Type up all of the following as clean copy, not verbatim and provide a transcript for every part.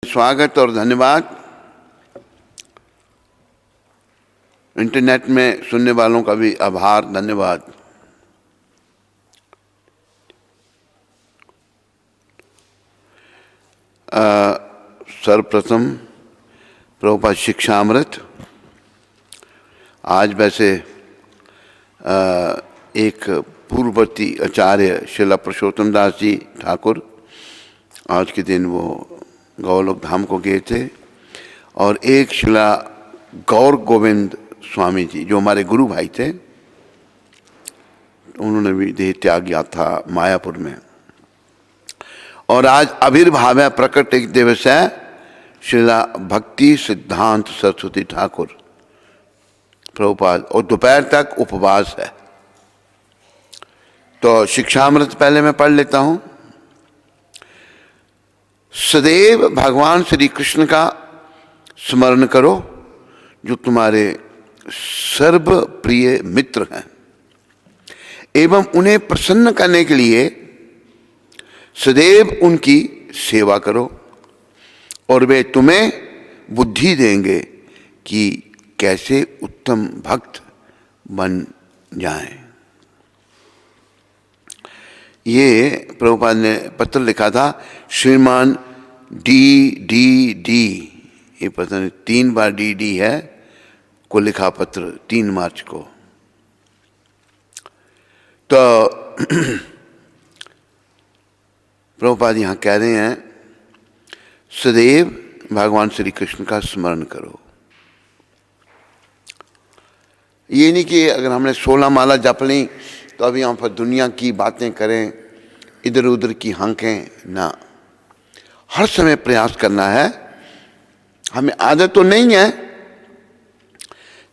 स्वागत और धन्यवाद। इंटरनेट में सुनने वालों का भी आभार, धन्यवाद। सर्वप्रथम प्रभुपाद शिक्षामृत। आज वैसे एक पूर्ववर्ती आचार्य श्रीला पुरुषोत्तम दास जी ठाकुर आज के दिन वो गौलोक धाम को गए थे, और एक श्रीला गौर गोविंद स्वामी जी जो हमारे गुरु भाई थे, उन्होंने भी देह त्याग किया था मायापुर में। और आज आविर्भाव है, प्रकट एक दिवस है श्रीला भक्ति सिद्धांत सरस्वती ठाकुर प्रभुपाद, और दोपहर तक उपवास है। तो शिक्षामृत पहले मैं पढ़ लेता हूं। सदैव भगवान श्री कृष्ण का स्मरण करो जो तुम्हारे सर्व प्रिय मित्र हैं, एवं उन्हें प्रसन्न करने के लिए सदैव उनकी सेवा करो, और वे तुम्हें बुद्धि देंगे कि कैसे उत्तम भक्त बन जाएं। ये प्रभुपाद ने पत्र लिखा था श्रीमान डी, ये पता नहीं 3 बार डी है को लिखा पत्र 3 मार्च को। तो प्रभुपाद यहाँ कह रहे हैं सदैव भगवान श्री कृष्ण का स्मरण करो। ये नहीं कि अगर हमने 16 माला जप ली तो अभी यहाँ पर दुनिया की बातें करें, इधर उधर की हंकें ना। हर समय प्रयास करना है। हमें आदत तो नहीं है,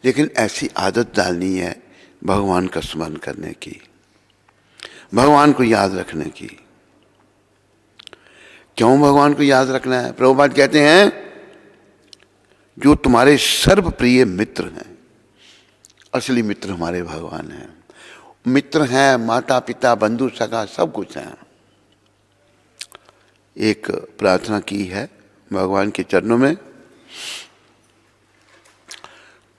लेकिन ऐसी आदत डालनी है भगवान का स्मरण करने की, भगवान को याद रखने की। क्यों भगवान को याद रखना है? प्रभुपाद कहते हैं जो तुम्हारे सर्वप्रिय मित्र हैं, असली मित्र हमारे भगवान हैं। मित्र हैं, माता पिता बंधु सखा सब कुछ हैं। एक प्रार्थना की है भगवान के चरणों में,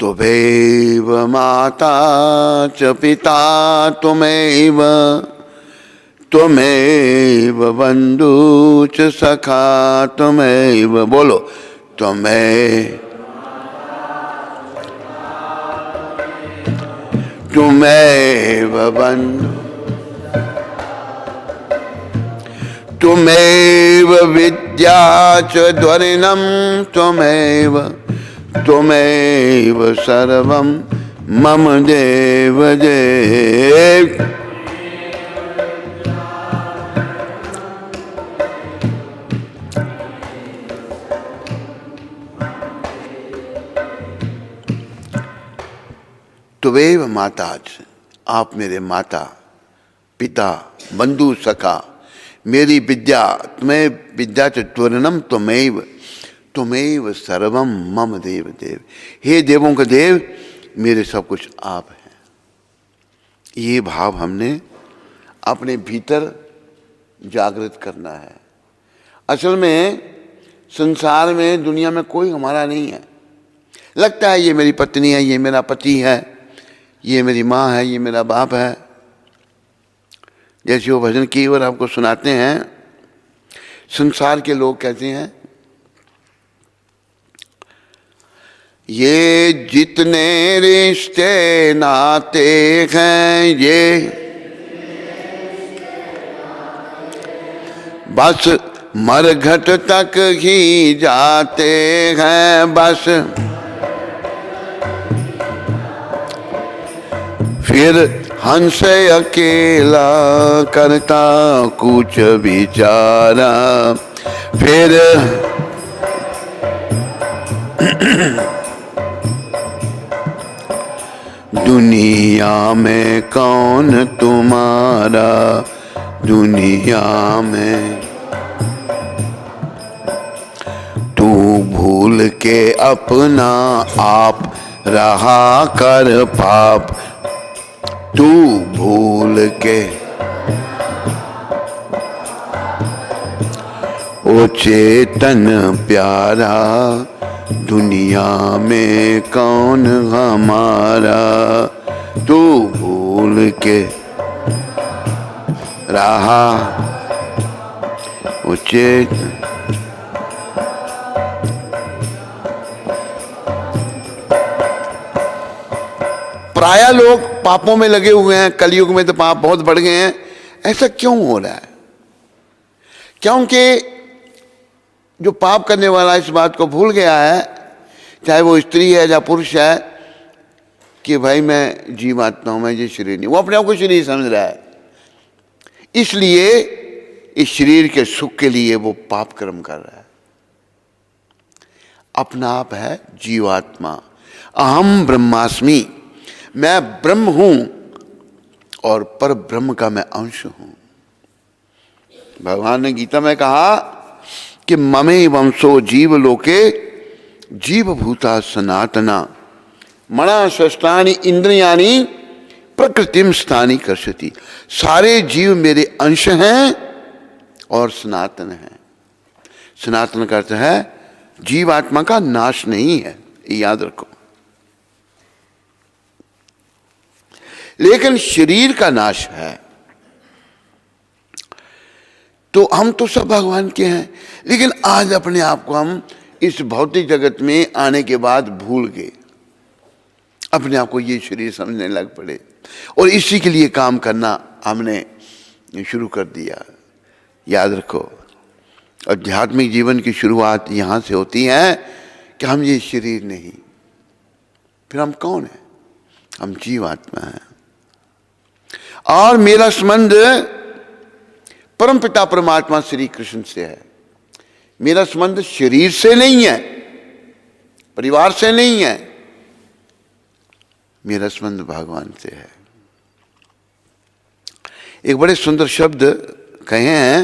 त्वमेव माता च पिता त्वमेव, त्वमेव बंधु च सखा त्वमेव। बोलो त्वमेव बंधु, त्वमेव विद्या च द्वरिणं, त्वमेव सर्वं मम देव देव। त्वमेव माता, आप मेरे माता पिता बंधु सखा, मेरी विद्या, तुम्हें विद्या च त्वरणम त्वमेव सर्वम मम देव देव। हे देवों के देव, मेरे सब कुछ आप हैं। ये भाव हमने अपने भीतर जागृत करना है। असल में संसार में दुनिया में कोई हमारा नहीं है। लगता है ये मेरी पत्नी है, ये मेरा पति है, ये मेरी माँ है, ये मेरा बाप है। जैसे वो भजन की ओर आपको सुनाते हैं, संसार के लोग कहते हैं ये जितने रिश्ते नाते हैं ये बस मरघट तक ही जाते हैं, बस फिर हंस अकेला करता कुछ बिचारा, फिर दुनिया में कौन तुम्हारा, दुनिया में तू भूल के अपना आप रहा कर पाप, तू भूल के ओ चेतन प्यारा, दुनिया में कौन हमारा, तू भूल के रहा ओ चेतन। प्राय लोग पापों में लगे हुए हैं, कलयुग में तो पाप बहुत बढ़ गए हैं। ऐसा क्यों हो रहा है? क्योंकि जो पाप करने वाला इस बात को भूल गया है, चाहे वो स्त्री है या पुरुष है, कि भाई मैं जीवात्मा हूं, मैं ये शरीर नहीं। वो अपने आप को शरीर समझ रहा है, इसलिए इस शरीर के सुख के लिए वो पाप कर्म कर रहा है। अपना आप है जीवात्मा। अहम ब्रह्मास्मि, मैं ब्रह्म हूं और पर ब्रह्म का मैं अंश हूं। भगवान ने गीता में कहा कि ममे वंशो जीव लोके जीव भूता सनातना मना शस्त्राणि इंद्रियाणि प्रकृतिम स्थानी कर्षति। सारे जीव मेरे अंश हैं और सनातन हैं। सनातन का अर्थ है जीवात्मा का नाश नहीं है, याद रखो। लेकिन शरीर का नाश है। तो हम तो सब भगवान के हैं, लेकिन आज अपने आप को हम इस भौतिक जगत में आने के बाद भूल गए, अपने आप को ये शरीर समझने लग पड़े और इसी के लिए काम करना हमने शुरू कर दिया। याद रखो, आध्यात्मिक जीवन की शुरुआत यहाँ से होती है कि हम ये शरीर नहीं, फिर हम कौन हैं? हम जीवात्मा हैं और मेरा संबंध परमपिता परमात्मा श्री कृष्ण से है। मेरा संबंध शरीर से नहीं है, परिवार से नहीं है, मेरा संबंध भगवान से है। एक बड़े सुंदर शब्द कहे हैं,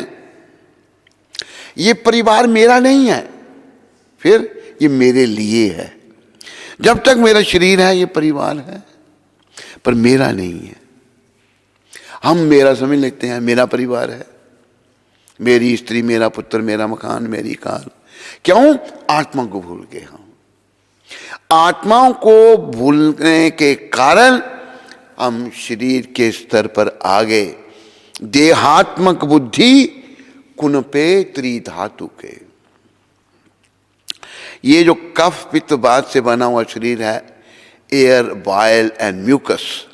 ये परिवार मेरा नहीं है, फिर ये मेरे लिए है। जब तक मेरा शरीर है ये परिवार है, पर मेरा नहीं है। हम मेरा समझ लेते हैं, मेरा परिवार है, मेरी स्त्री, मेरा पुत्र, मेरा मकान, मेरी कार। क्यों? आत्मा को भूल गए हम। आत्माओं को भूलने के कारण हम शरीर के स्तर पर आ गए। देहात्मक बुद्धि कुनपे त्रिधातु के। ये जो कफ पित्त वात से बना हुआ शरीर है, एयर, बाइल एंड म्यूकस,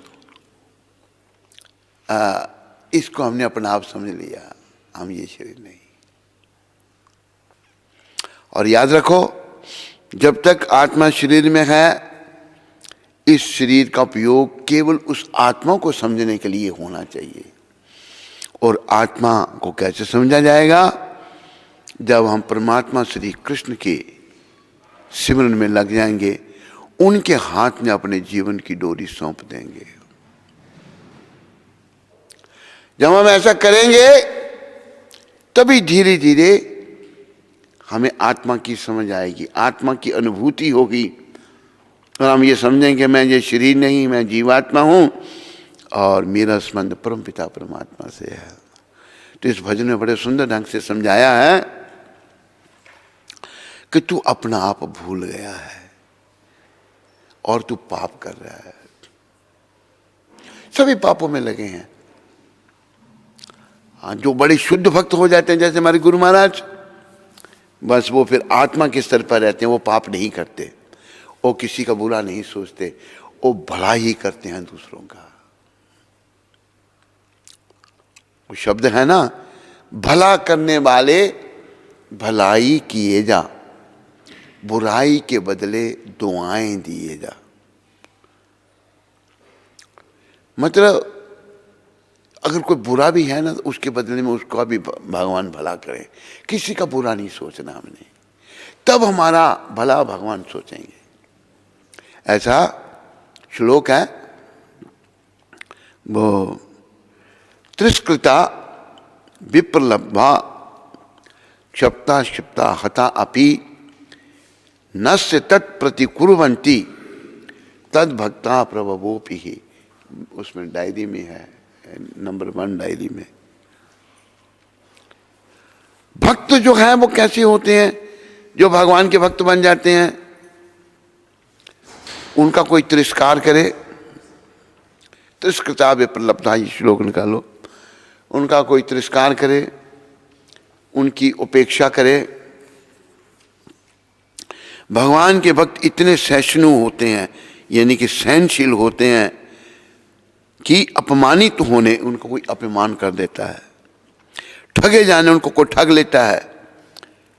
इसको हमने अपना आप समझ लिया, हम ये शरीर नहीं। और याद रखो, जब तक आत्मा शरीर में है, इस शरीर का उपयोग केवल उस आत्मा को समझने के लिए होना चाहिए। और आत्मा को कैसे समझा जाएगा? जब हम परमात्मा श्री कृष्ण के सिमरन में लग जाएंगे, उनके हाथ में अपने जीवन की डोरी सौंप देंगे। जब हम ऐसा करेंगे तभी धीरे धीरे हमें आत्मा की समझ आएगी, आत्मा की अनुभूति होगी और हम ये समझेंगे मैं ये शरीर नहीं, मैं जीवात्मा हूं और मेरा संबंध परम पिता परमात्मा से है। तो इस भजन में बड़े सुंदर ढंग से समझाया है कि तू अपना आप भूल गया है और तू पाप कर रहा है। सभी पापों में लगे हैं। हाँ, जो बड़े शुद्ध भक्त हो जाते हैं, जैसे हमारे गुरु महाराज, बस वो फिर आत्मा के स्तर पर रहते हैं। वो पाप नहीं करते, वो किसी का बुरा नहीं सोचते, वो भला ही करते हैं दूसरों का। वो शब्द है ना, भला करने वाले भलाई किए जा, बुराई के बदले दुआएं दिए जा। मतलब अगर कोई बुरा भी है ना, तो उसके बदले में उसका भी भगवान भला करे। किसी का बुरा नहीं सोचना हमने, तब हमारा भला भगवान सोचेंगे। ऐसा श्लोक है, वो तिरस्कृता विप्रलब्धा क्षप्ता क्षिप्ता हता अपि नस्य तत्प्रतिकुर्वन्ति तद भक्ता प्रभवोपि ही। उसमें डायरी में है, नंबर 1 डायरी में। भक्त जो है वो कैसे होते हैं, जो भगवान के भक्त बन जाते हैं? उनका कोई तिरस्कार करे, तिरस्कृता विप्रलब्धा, ये श्लोक निकालो, उनका कोई तिरस्कार करे, उनकी उपेक्षा करे। भगवान के भक्त इतने सहिष्णु होते हैं, यानी कि सहनशील होते हैं कि अपमानित होने उनको कोई अपमान कर देता है, ठगे जाने उनको कोई ठग लेता है,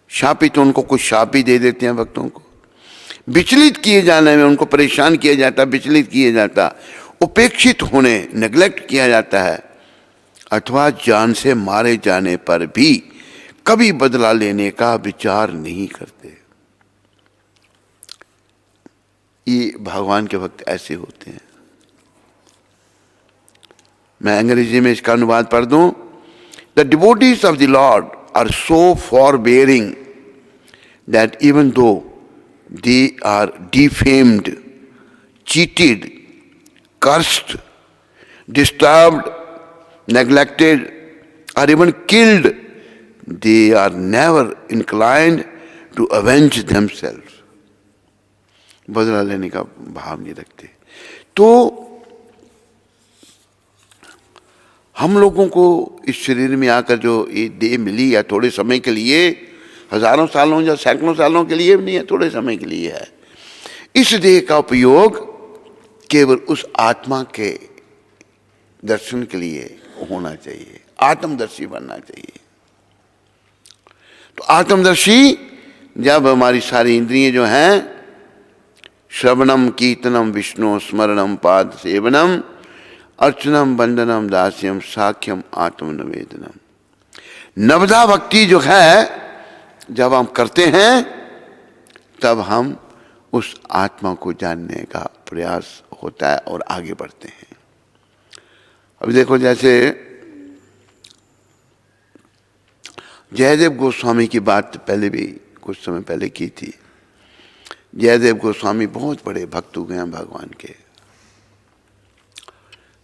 शापित उनको कुछ शाप ही दे देते हैं भक्तों को, विचलित किए जाने में उनको परेशान किया जाता, विचलित किया जाता, उपेक्षित होने नेग्लेक्ट किया जाता है, अथवा जान से मारे जाने पर भी कभी बदला लेने का विचार नहीं करते। ये भगवान के भक्त ऐसे होते हैं। मैं अंग्रेजी में इसका अनुवाद पढ़ दूं। The devotees of the lord are so forbearing that even though they are defamed, cheated, cursed, disturbed, neglected, or even killed, they are never inclined to avenge themselves. बदला लेने का भाव नहीं रखते। तो हम लोगों को इस शरीर में आकर जो ये देह मिली है, थोड़े समय के लिए, हजारों सालों या सैकड़ों सालों के लिए नहीं है, थोड़े समय के लिए है। इस देह का उपयोग केवल उस आत्मा के दर्शन के लिए होना चाहिए, आत्मदर्शी बनना चाहिए। तो आत्मदर्शी जब हमारी सारी इंद्रियां जो हैं, श्रवणम कीर्तनम विष्णु स्मरणम पाद सेवनम अर्चनम वंदनम दास्यम साख्यम आत्मनिवेदनम, नवदा भक्ति जो है जब हम करते हैं तब हम उस आत्मा को जानने का प्रयास होता है और आगे बढ़ते हैं। अभी देखो, जैसे जयदेव गोस्वामी की बात पहले भी कुछ समय पहले की थी। जयदेव गोस्वामी बहुत बड़े भक्त हुए हैं भगवान के।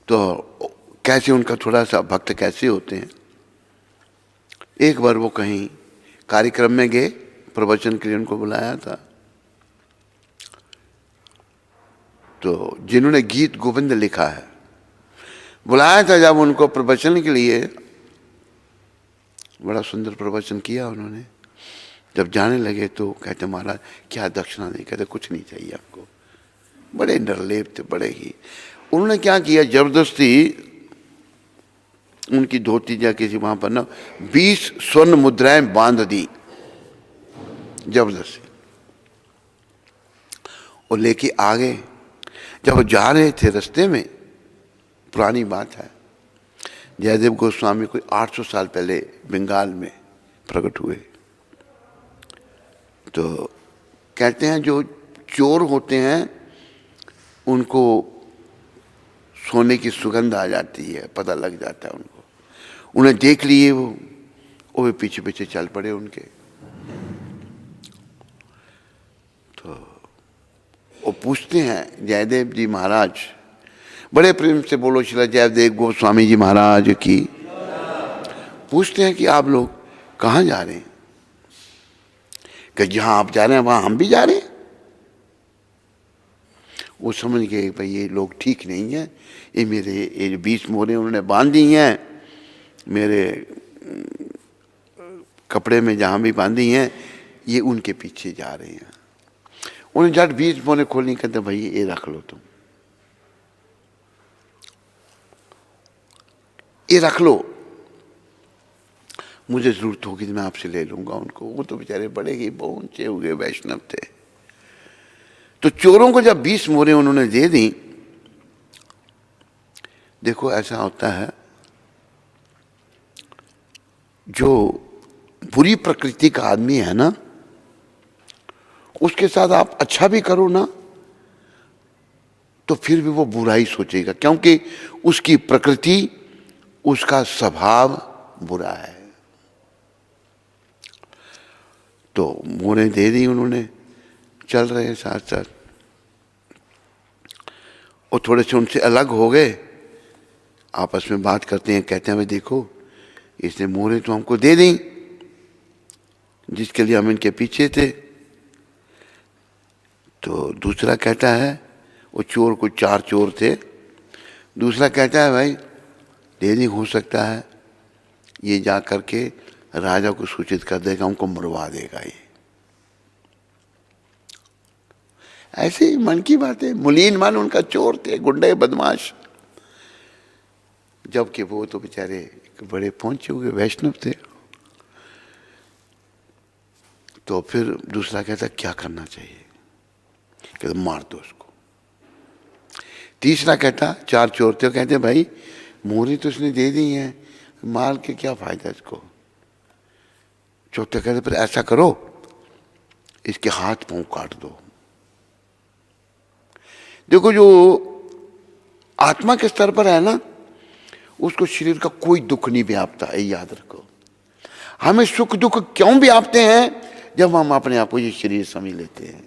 तो कैसे उनका थोड़ा सा भक्त कैसे होते हैं। एक बार वो कहीं कार्यक्रम में गए, प्रवचन के लिए उनको बुलाया था। तो जिन्होंने गीत गोविंद लिखा है, बुलाया था जब उनको प्रवचन के लिए, बड़ा सुंदर प्रवचन किया उन्होंने। जब जाने लगे तो कहते महाराज क्या दक्षिणा नहीं, कहते कुछ नहीं चाहिए आपको। बड़े निर्लेप थे, बड़े ही। उन्होंने क्या किया, जबरदस्ती उनकी धोती जा किसी वहां पर ना 20 स्वर्ण मुद्राएं बांध दी जबरदस्ती, और लेके आ गए। जब जा रहे थे रास्ते में, पुरानी बात है, जयदेव गोस्वामी कोई 800 साल पहले बंगाल में प्रकट हुए। तो कहते हैं जो चोर होते हैं उनको सोने की सुगंध आ जाती है, पता लग जाता है उनको। उन्हें देख लिए वो पीछे पीछे चल पड़े उनके। तो वो पूछते हैं जयदेव जी महाराज, बड़े प्रेम से बोलो श्री जयदेव गोस्वामी जी महाराज की। पूछते हैं कि आप लोग कहाँ जा रहे हैं? कि जहाँ आप जा रहे हैं वहाँ हम भी जा रहे हैं। वो समझ गए भाई ये लोग ठीक नहीं है, ये मेरे ये 20 मोहरें उन्होंने बांधी हैं, मेरे कपड़े में जहाँ भी बांधी हैं, ये उनके पीछे जा रहे हैं। उन्हें झट 20 मोहरें खोलनी, कहते भाई ये रख लो, तुम ये रख लो, मुझे जरूरत होगी तो मैं आपसे ले लूंगा उनको। वो तो बेचारे बड़े ही पहुंचे हुए वैष्णव थे। तो चोरों को जब 20 मोहरें उन्होंने दे दी, देखो ऐसा होता है जो बुरी प्रकृति का आदमी है ना, उसके साथ आप अच्छा भी करो ना तो फिर भी वो बुराई सोचेगा, क्योंकि उसकी प्रकृति, उसका स्वभाव बुरा है। तो मोहरें दे दी उन्होंने, चल रहे हैं साथ साथ। और थोड़े से उनसे अलग हो गए, आपस में बात करते हैं। कहते हैं भाई देखो, इसने मोहरें तो हमको दे दी, जिसके लिए हम इनके पीछे थे। तो दूसरा कहता है, वो चोर को 4 चोर थे, दूसरा कहता है भाई देरी हो सकता है, ये जा करके राजा को सूचित कर देगा, हमको मरवा देगा ये। ऐसे ही मन की बात है। मुलीन मन उनका चोर थे, गुंडे बदमाश, जबकि वो तो बेचारे बड़े पहुंचे हुए वैष्णव थे। तो फिर दूसरा कहता क्या करना चाहिए, कहते मार दो उसको। तीसरा कहता, 4 चोर थे, कहते भाई मोहरी तो उसने दे दी है, मार के क्या फायदा इसको। चौथा कहते फिर ऐसा करो, इसके हाथ पांव काट दो। देखो जो आत्मा के स्तर पर है ना, उसको शरीर का कोई दुख नहीं व्यापता है, याद रखो। हमें सुख दुख क्यों व्यापते हैं, जब हम अपने आप को ये शरीर समझ लेते हैं।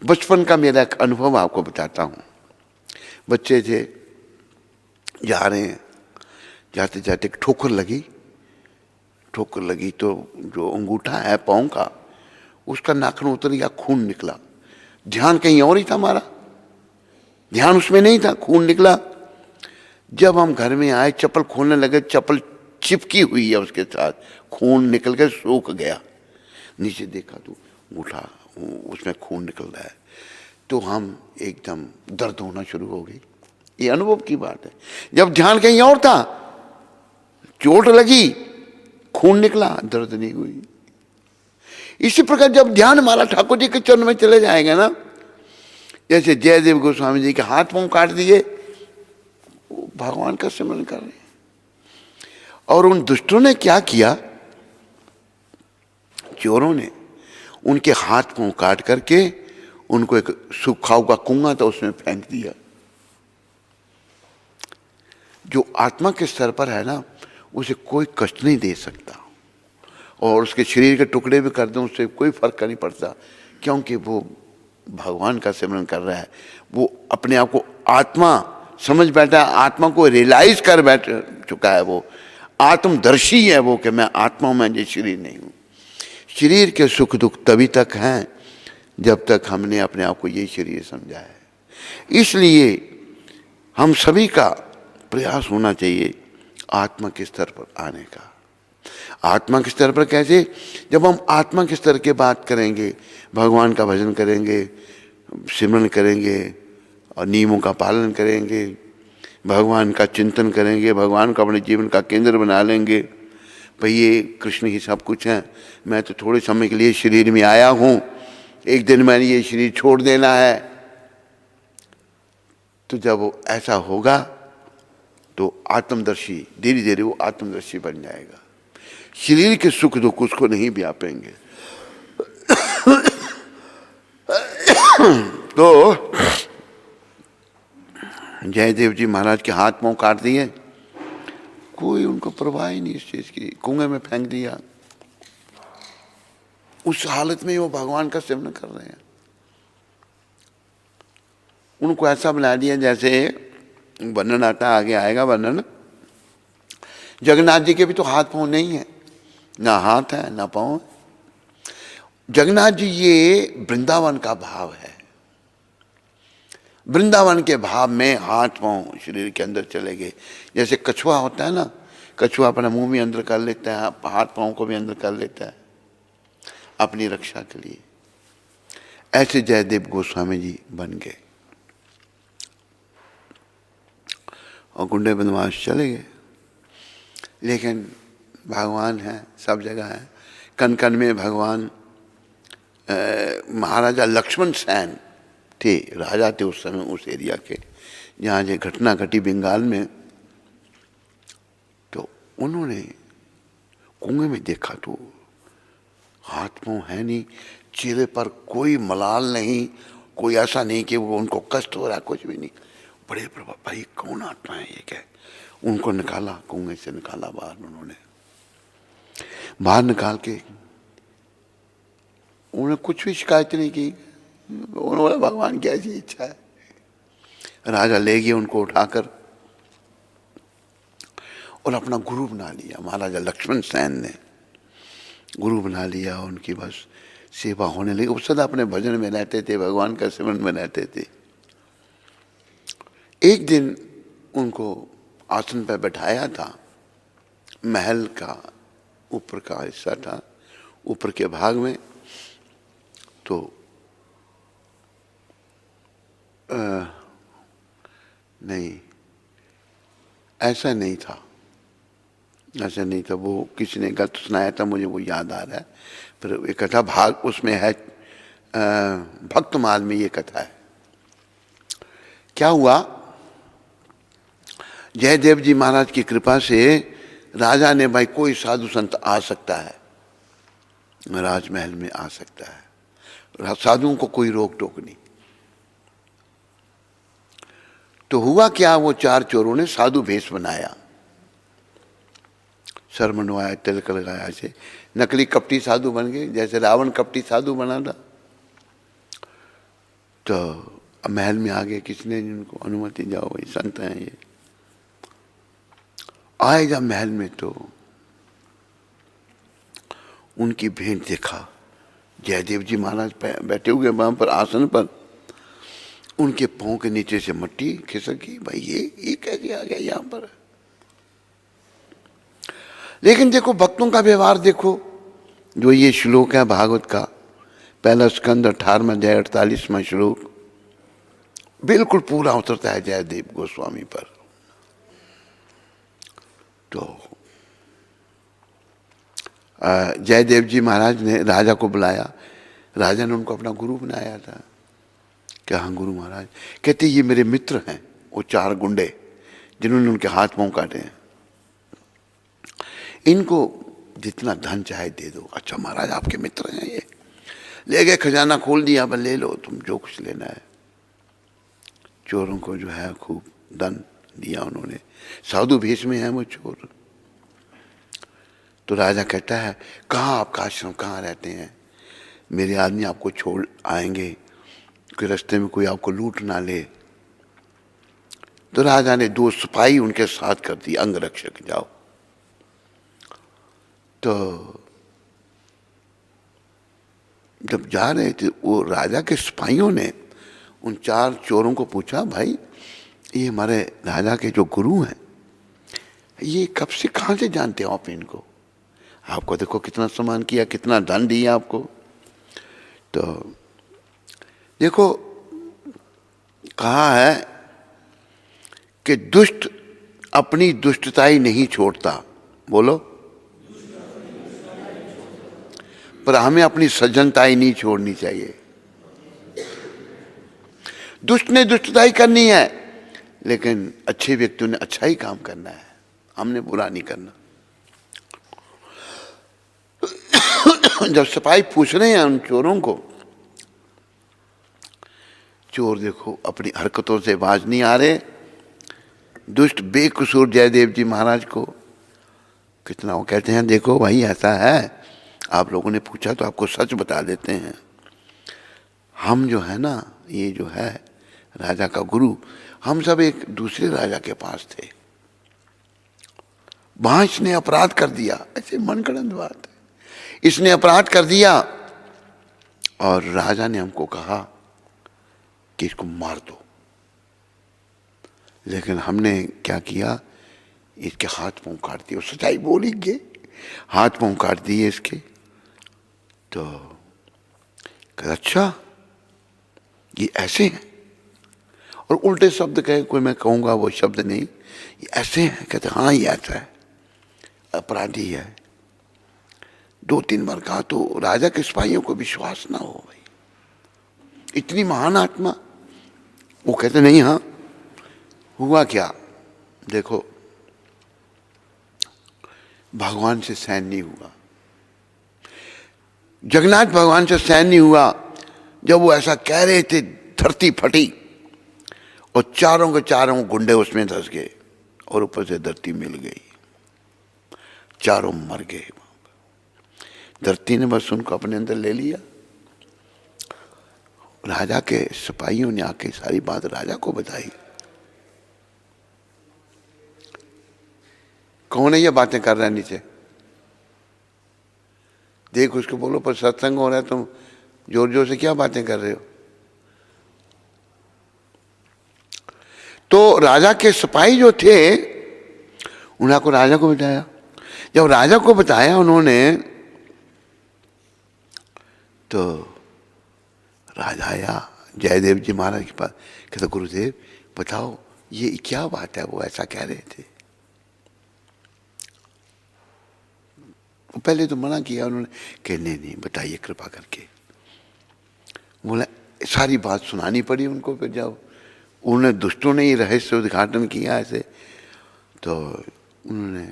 बचपन का मेरा एक अनुभव आपको बताता हूं। बच्चे थे, जा रहे हैं, जाते जाते एक ठोकर लगी तो जो अंगूठा है पांव का, उसका नाखून उतर गया, खून निकला। ध्यान कहीं और ही था हमारा, ध्यान उसमें नहीं था, खून निकला। जब हम घर में आए, चप्पल खोलने लगे, चप्पल चिपकी हुई है उसके साथ, खून निकल के सूख गया। नीचे देखा तो अंगूठा, उसमें खून निकल रहा है। तो हम एकदम दर्द होना शुरू हो गई। ये अनुभव की बात है। जब ध्यान कहीं और था, चोट लगी, खून निकला, दर्द नहीं हुई। इसी प्रकार जब ध्यान हमारा ठाकुर जी के चरण में चले जाएगा ना, जैसे जयदेव गोस्वामी जी के हाथ पांव काट दिए, भगवान का सिमरन कर रहे हैं। और उन दुष्टों ने क्या किया, चोरों ने उनके हाथ पांव काट करके उनको एक सूखा हुआ कुआं था उसमें फेंक दिया। जो आत्मा के स्तर पर है ना, उसे कोई कष्ट नहीं दे सकता, और उसके शरीर के टुकड़े भी कर दें उससे कोई फर्क नहीं पड़ता, क्योंकि वो भगवान का सिमरन कर रहा है। वो अपने आप को आत्मा समझ बैठा है, आत्मा को रियलाइज कर बैठ चुका है, वो आत्मदर्शी है वो, कि मैं आत्मा हूं, मैं ये शरीर नहीं हूं। शरीर के सुख दुख तभी तक हैं जब तक हमने अपने आप को ये शरीर समझा है। इसलिए हम सभी का प्रयास होना चाहिए आत्मा के स्तर पर आने का। आत्मा के स्तर पर कैसे, जब हम आत्मा के स्तर की बात करेंगे, भगवान का भजन करेंगे, सिमरन करेंगे और नियमों का पालन करेंगे, भगवान का चिंतन करेंगे, भगवान को अपने जीवन का केंद्र बना लेंगे। भाई ये कृष्ण ही सब कुछ है, मैं तो थोड़े समय के लिए शरीर में आया हूँ, एक दिन मैंने ये शरीर छोड़ देना है। तो जब वो ऐसा होगा तो आत्मदर्शी, धीरे धीरे वो आत्मदर्शी बन जाएगा। शरीर के सुख दुख उसको नहीं व्यापेंगे। तो जयदेव जी महाराज के हाथ पांव काट दिए, कोई उनको परवाह ही नहीं इस चीज की, कुएं में फेंक दिया। उस हालत में वो भगवान का सिमरन कर रहे हैं। उनको ऐसा बना दिया जैसे वर्णन आता, आगे आएगा वर्णन। जगन्नाथ जी के भी तो हाथ पांव नहीं है, ना हाथ है ना पांव है। जगन्नाथ जी ये वृंदावन का भाव है। वृंदावन के भाव में हाथ पांव शरीर के अंदर चले गए। जैसे कछुआ होता है ना, कछुआ अपना मुंह भी अंदर कर लेता है, हाथ पांव को भी अंदर कर लेता है अपनी रक्षा के लिए। ऐसे जयदेव गोस्वामी जी बन गए और गुंडे बदमाश चले गए। लेकिन भगवान है, सब जगह है। कन कन में भगवान। महाराजा लक्ष्मण सेन थे, राजा थे उस समय उस एरिया के, जहाँ ये घटना घटी बंगाल में। तो उन्होंने कुएं में देखा तो हाथ पांव है नहीं, चेहरे पर कोई मलाल नहीं, कोई ऐसा नहीं कि वो उनको कष्ट हो रहा, कुछ भी नहीं। बड़े प्रभा, भाई कौन आत्मा है ये, क्या? उनको निकाला, कुएं से निकाला बाहर। उन्होंने बाहर निकाल के उन्होंने कुछ भी शिकायत नहीं की। उन्होंने भगवान की ऐसी इच्छा है। राजा ले गया उनको उठाकर और अपना गुरु बना लिया महाराजा लक्ष्मण सेन ने। गुरु बना लिया, उनकी बस सेवा होने लगी। वो सदा अपने भजन में रहते थे, भगवान का सिमरन में रहते थे। एक दिन उनको आसन पर बैठाया था, महल का ऊपर का हिस्सा था, ऊपर के भाग में। तो नहीं, ऐसा नहीं था, ऐसा नहीं था। वो किसी ने गलत सुनाया था, मुझे वो याद आ रहा है। फिर ये कथा भाग उसमें है, भक्तमाल में ये कथा है। क्या हुआ, जयदेव जी महाराज की कृपा से राजा ने, भाई कोई साधु संत आ सकता है, राजमहल में आ सकता है, साधुओं को कोई रोक टोक नहीं। तो हुआ क्या, वो चार चोरों ने साधु भेष बनाया, सर मनवाया, तिलक लगाया, ऐसे नकली कपटी साधु बन गए, जैसे रावण कपटी साधु बना था। तो अब महल में आ गए, किसने जिनको अनुमति, जाओ भाई संत हैं ये। आए जब महल में तो उनकी भेंट देखा, जयदेव जी महाराज बैठे हुए वहां पर आसन पर, उनके पांव के नीचे से मिट्टी खिसकी। भाई ये कैसे आ गया यहाँ पर। लेकिन देखो भक्तों का व्यवहार देखो, जो ये श्लोक है भागवत का, पहला स्कंद 18वां अध्याय 48वां श्लोक, बिल्कुल पूरा उतरता है जयदेव गोस्वामी पर। तो जयदेव जी महाराज ने राजा को बुलाया, राजा ने उनको अपना गुरु बनाया था। क्या, हाँ गुरु महाराज। कहते ये मेरे मित्र हैं, वो चार गुंडे जिन्होंने उनके हाथ पांव काटे हैं, इनको जितना धन चाहे दे दो। अच्छा महाराज आपके मित्र हैं ये। ले गए, खजाना खोल दिया, अब ले लो तुम जो कुछ लेना है। चोरों को जो है खूब धन दिया उन्होंने, साधु भेष में है वो चोर। तो राजा कहता है, कहाँ आपका आश्रम, कहाँ रहते हैं, मेरे आदमी आपको छोड़ आएंगे कि रास्ते में कोई आपको लूट ना ले। तो राजा ने 2 सिपाही उनके साथ कर दिए, अंगरक्षक, जाओ। तो जब जा रहे थे, वो राजा के सिपाहियों ने उन 4 चोरों को पूछा, भाई ये हमारे राजा के जो गुरु हैं, ये कब से, कहाँ से जानते हो आप इनको, आपको देखो कितना सम्मान किया, कितना धन दिया आपको। तो देखो कहा है कि दुष्ट अपनी दुष्टताई नहीं छोड़ता, बोलो, पर हमें अपनी सज्जनताई नहीं छोड़नी चाहिए। दुष्ट ने दुष्टताई करनी है, लेकिन अच्छे व्यक्तियों ने अच्छा ही काम करना है, हमने बुरा नहीं करना। जब सिपाही पूछ रहे हैं उन चोरों को, चोर देखो अपनी हरकतों से बाज नहीं आ रहे, दुष्ट बेकसूर जयदेव जी महाराज को कितना, वो कहते हैं देखो भाई ऐसा है, आप लोगों ने पूछा तो आपको सच बता देते हैं। हम जो है ना, ये जो है राजा का गुरु, हम सब एक दूसरे राजा के पास थे, वहां इसने अपराध कर दिया, ऐसे मनगढ़ंत बात है, इसने अपराध कर दिया और राजा ने हमको कहा कि इसको मार दो। लेकिन हमने क्या किया, इसके हाथ पांव काट दिए। सच्चाई बोलेंगे, हाथ पांव काट दिए इसके। तो कहा अच्छा ये ऐसे हैं, और उल्टे शब्द कहे, कोई मैं कहूंगा वो शब्द नहीं, ये ऐसे हैं। कहते हाँ ये ऐसा है, अपराधी है। 2-3 बार कहा तो राजा के सिपाहियों को विश्वास ना हो, भाई इतनी महान आत्मा। वो कहते नहीं, हाँ हुआ क्या, देखो भगवान से सहन नहीं हुआ, जगन्नाथ भगवान से सहन नहीं हुआ। जब वो ऐसा कह रहे थे, धरती फटी और चारों के चारों गुंडे उसमें धंस गए, और ऊपर से धरती मिल गई, चारों मर गए। धरती ने बस उनको अपने अंदर ले लिया। राजा के सिपाहियों ने आके सारी बात राजा को बताई। कौन है ये बातें कर रहा है नीचे, देख उसको बोलो पर सत्संग हो रहा है, तुम जोर जोर से क्या बातें कर रहे हो। तो राजा के सिपाही जो थे उनको राजा को बताया। जब राजा को बताया उन्होंने, तो राजा आया जयदेव जी महाराज के पास, कहते गुरुदेव बताओ ये क्या बात है, वो ऐसा कह रहे थे। पहले तो मना किया उन्होंने, कि नहीं बताइए कृपा करके। बोला सारी बात सुनानी पड़ी उनको। फिर जब उन्होंने दुष्टों ने ये रहस्य उद्घाटन किया ऐसे, तो उन्होंने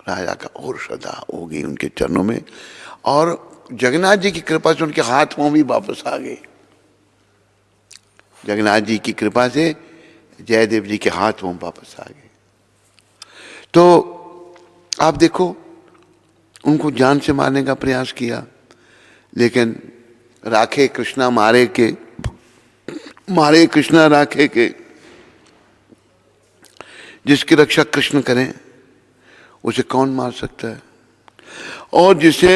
राजा का और श्रद्धा हो गई उनके चरणों में, और जगन्नाथ जी की कृपा से उनके हाथ पांव भी वापस आ गए। जगन्नाथ जी की कृपा से जयदेव जी के हाथ पांव वापस आ गए। तो आप देखो उनको जान से मारने का प्रयास किया, लेकिन राखे कृष्णा मारे के, मारे कृष्णा राखे के। जिसकी रक्षा कृष्ण करें उसे कौन मार सकता है, और जिसे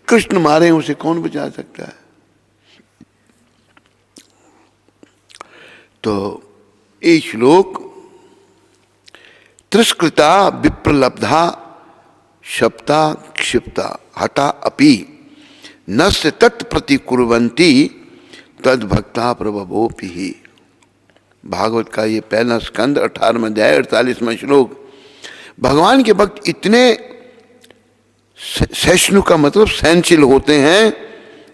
कृष्ण मारे उसे कौन बचा सकता है। तो ये श्लोक तिरस्कृता विप्रलब्धा शब्दा क्षिप्ता हता अपि नस्य तत्प्रतिकुर्वन्ति तद भक्ता प्रभवोपि ही। भागवत का ये पहला स्कंद 18वां अध्याय 48वां श्लोक। भगवान के भक्त इतने सहिष्णु का मतलब सहनशील होते हैं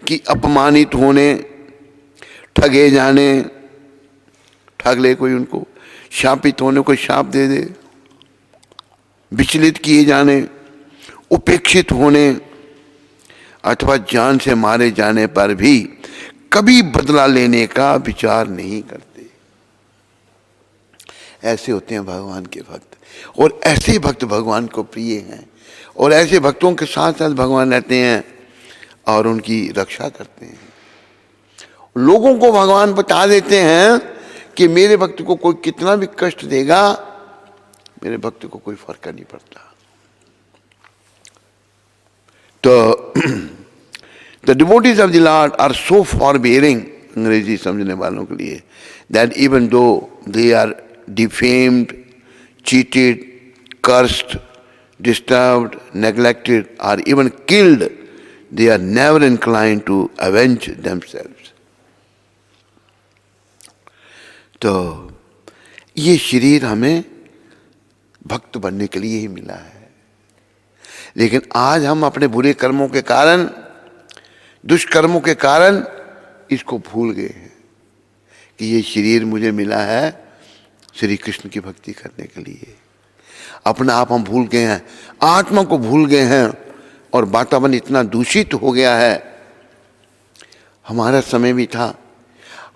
कि अपमानित होने, ठगे जाने, ठग ले कोई उनको, शापित होने कोई शाप दे दे, विचलित किए जाने, उपेक्षित होने अथवा जान से मारे जाने पर भी कभी बदला लेने का विचार नहीं करते। ऐसे होते हैं भगवान के भक्त, और ऐसे भक्त भगवान को प्रिय हैं, और ऐसे भक्तों के साथ साथ भगवान रहते हैं और उनकी रक्षा करते हैं। लोगों को भगवान बता देते हैं कि मेरे भक्त को कोई कितना भी कष्ट देगा, मेरे भक्त को कोई फर्क नहीं पड़ता। तो the devotees of the lord are so forbearing, अंग्रेजी समझने वालों के लिए, that even though they are defamed, cheated, cursed, disturbed, neglected, or even killed, they are never inclined to avenge themselves. तो ये शरीर हमें भक्त बनने के लिए ही मिला है, लेकिन आज हम अपने बुरे कर्मों के कारण, दुष्कर्मों के कारण इसको भूल गए हैं कि ये शरीर मुझे मिला है श्री कृष्ण की भक्ति करने के लिए। अपना आप हम भूल गए हैं, आत्मा को भूल गए हैं, और वातावरण इतना दूषित हो गया है। हमारा समय भी था,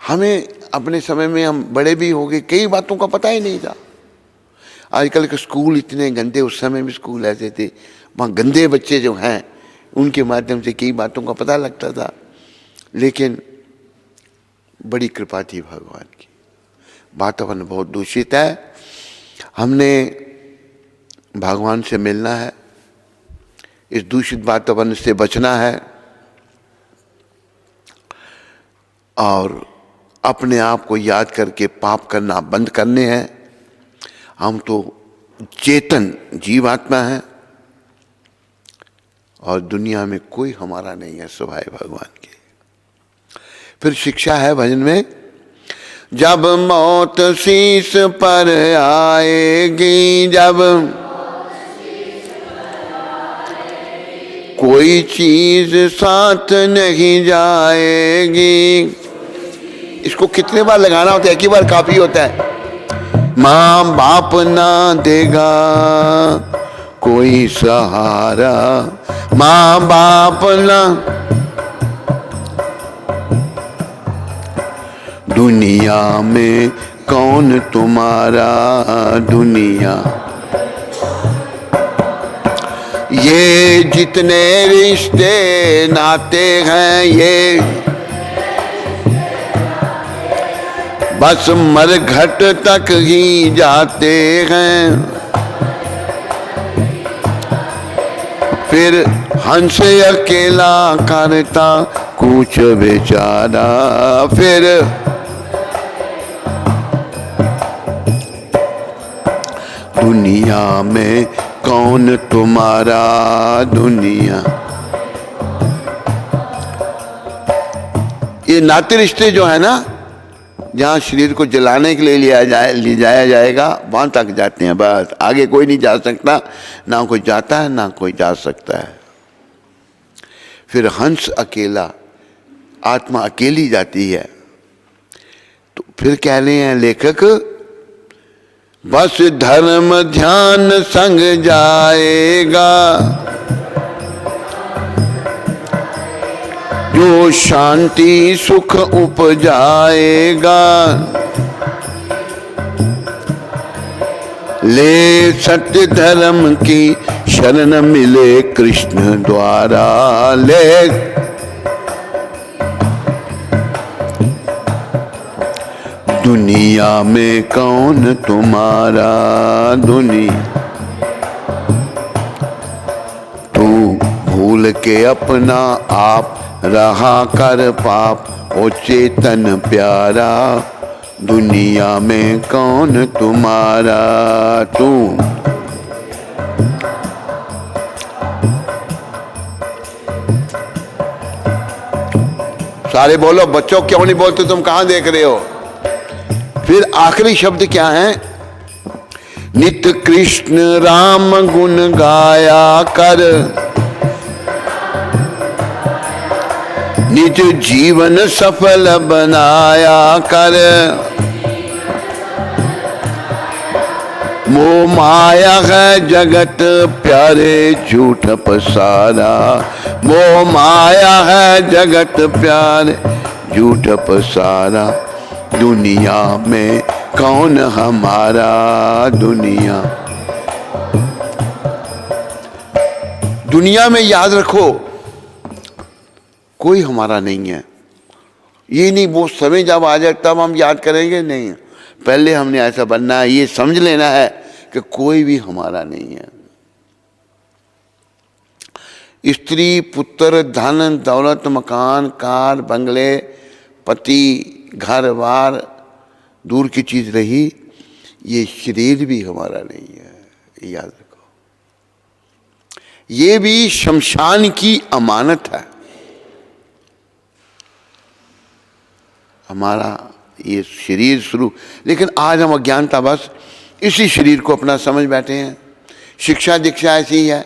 हमें अपने समय में हम बड़े भी हो गए, कई बातों का पता ही नहीं था। आजकल के स्कूल इतने गंदे, उस समय भी स्कूल ऐसे थे, वहाँ गंदे बच्चे जो हैं उनके माध्यम से कई बातों का पता लगता था। लेकिन बड़ी कृपा थी भगवान की, वातावरण बहुत दूषित है। हमने भगवान से मिलना है, इस दूषित वातावरण से बचना है, और अपने आप को याद करके पाप करना बंद करने हैं। हम तो चेतन जीवात्मा हैं, और दुनिया में कोई हमारा नहीं है सिवाय भगवान के। फिर शिक्षा है भजन में, जब मौत शीश पर आएगी, जब कोई चीज साथ नहीं जाएगी। इसको कितने बार लगाना होता है? एक ही बार काफी होता है। माँ बाप ना देगा कोई सहारा, माँ बाप ना, दुनिया में कौन तुम्हारा, दुनिया ये जितने रिश्ते नाते हैं, ये बस मरघट तक ही जाते हैं। फिर हंस अकेला करता कुछ बेचारा, फिर दुनिया में कौन तुम्हारा, दुनिया। ये नाते रिश्ते जो है ना, जहाँ शरीर को जलाने के लिए ले जाया जाएगा, वहां तक जाते हैं बस, आगे कोई नहीं जा सकता, ना कोई जाता है ना कोई जा सकता है। फिर हंस अकेला, आत्मा अकेली जाती है। तो फिर कह रहे हैं लेखक, बस धर्म ध्यान संग जाएगा, जो शांति सुख उपजाएगा, ले सत्य धर्म की शरण मिले कृष्ण द्वारा, ले दुनिया में कौन तुम्हारा, दुनिया। तू भूल के अपना आप रहा कर पाप, ओ चेतन प्यारा, दुनिया में कौन तुम्हारा, तू। सारे बोलो, बच्चों क्यों नहीं बोलते, तुम कहां देख रहे हो। फिर आखिरी शब्द क्या है, नित्य कृष्ण राम गुण गाया कर, निज जीवन सफल बनाया कर, मोह माया है जगत प्यारे झूठ पसारा, मोह माया है जगत प्यारे झूठ पसारा, दुनिया में कौन हमारा, दुनिया। दुनिया में याद रखो कोई हमारा नहीं है। ये नहीं वो समय जब आ जाए तब हम याद करेंगे, नहीं, पहले हमने ऐसा बनना है, ये समझ लेना है कि कोई भी हमारा नहीं है। स्त्री पुत्र धन दौलत मकान कार बंगले पति घर बार दूर की चीज रही, ये शरीर भी हमारा नहीं है, याद रखो। ये भी शमशान की अमानत है। हमारा ये शरीर शुरू, लेकिन आज हम अज्ञानता बस इसी शरीर को अपना समझ बैठे हैं। शिक्षा दीक्षा ऐसी ही है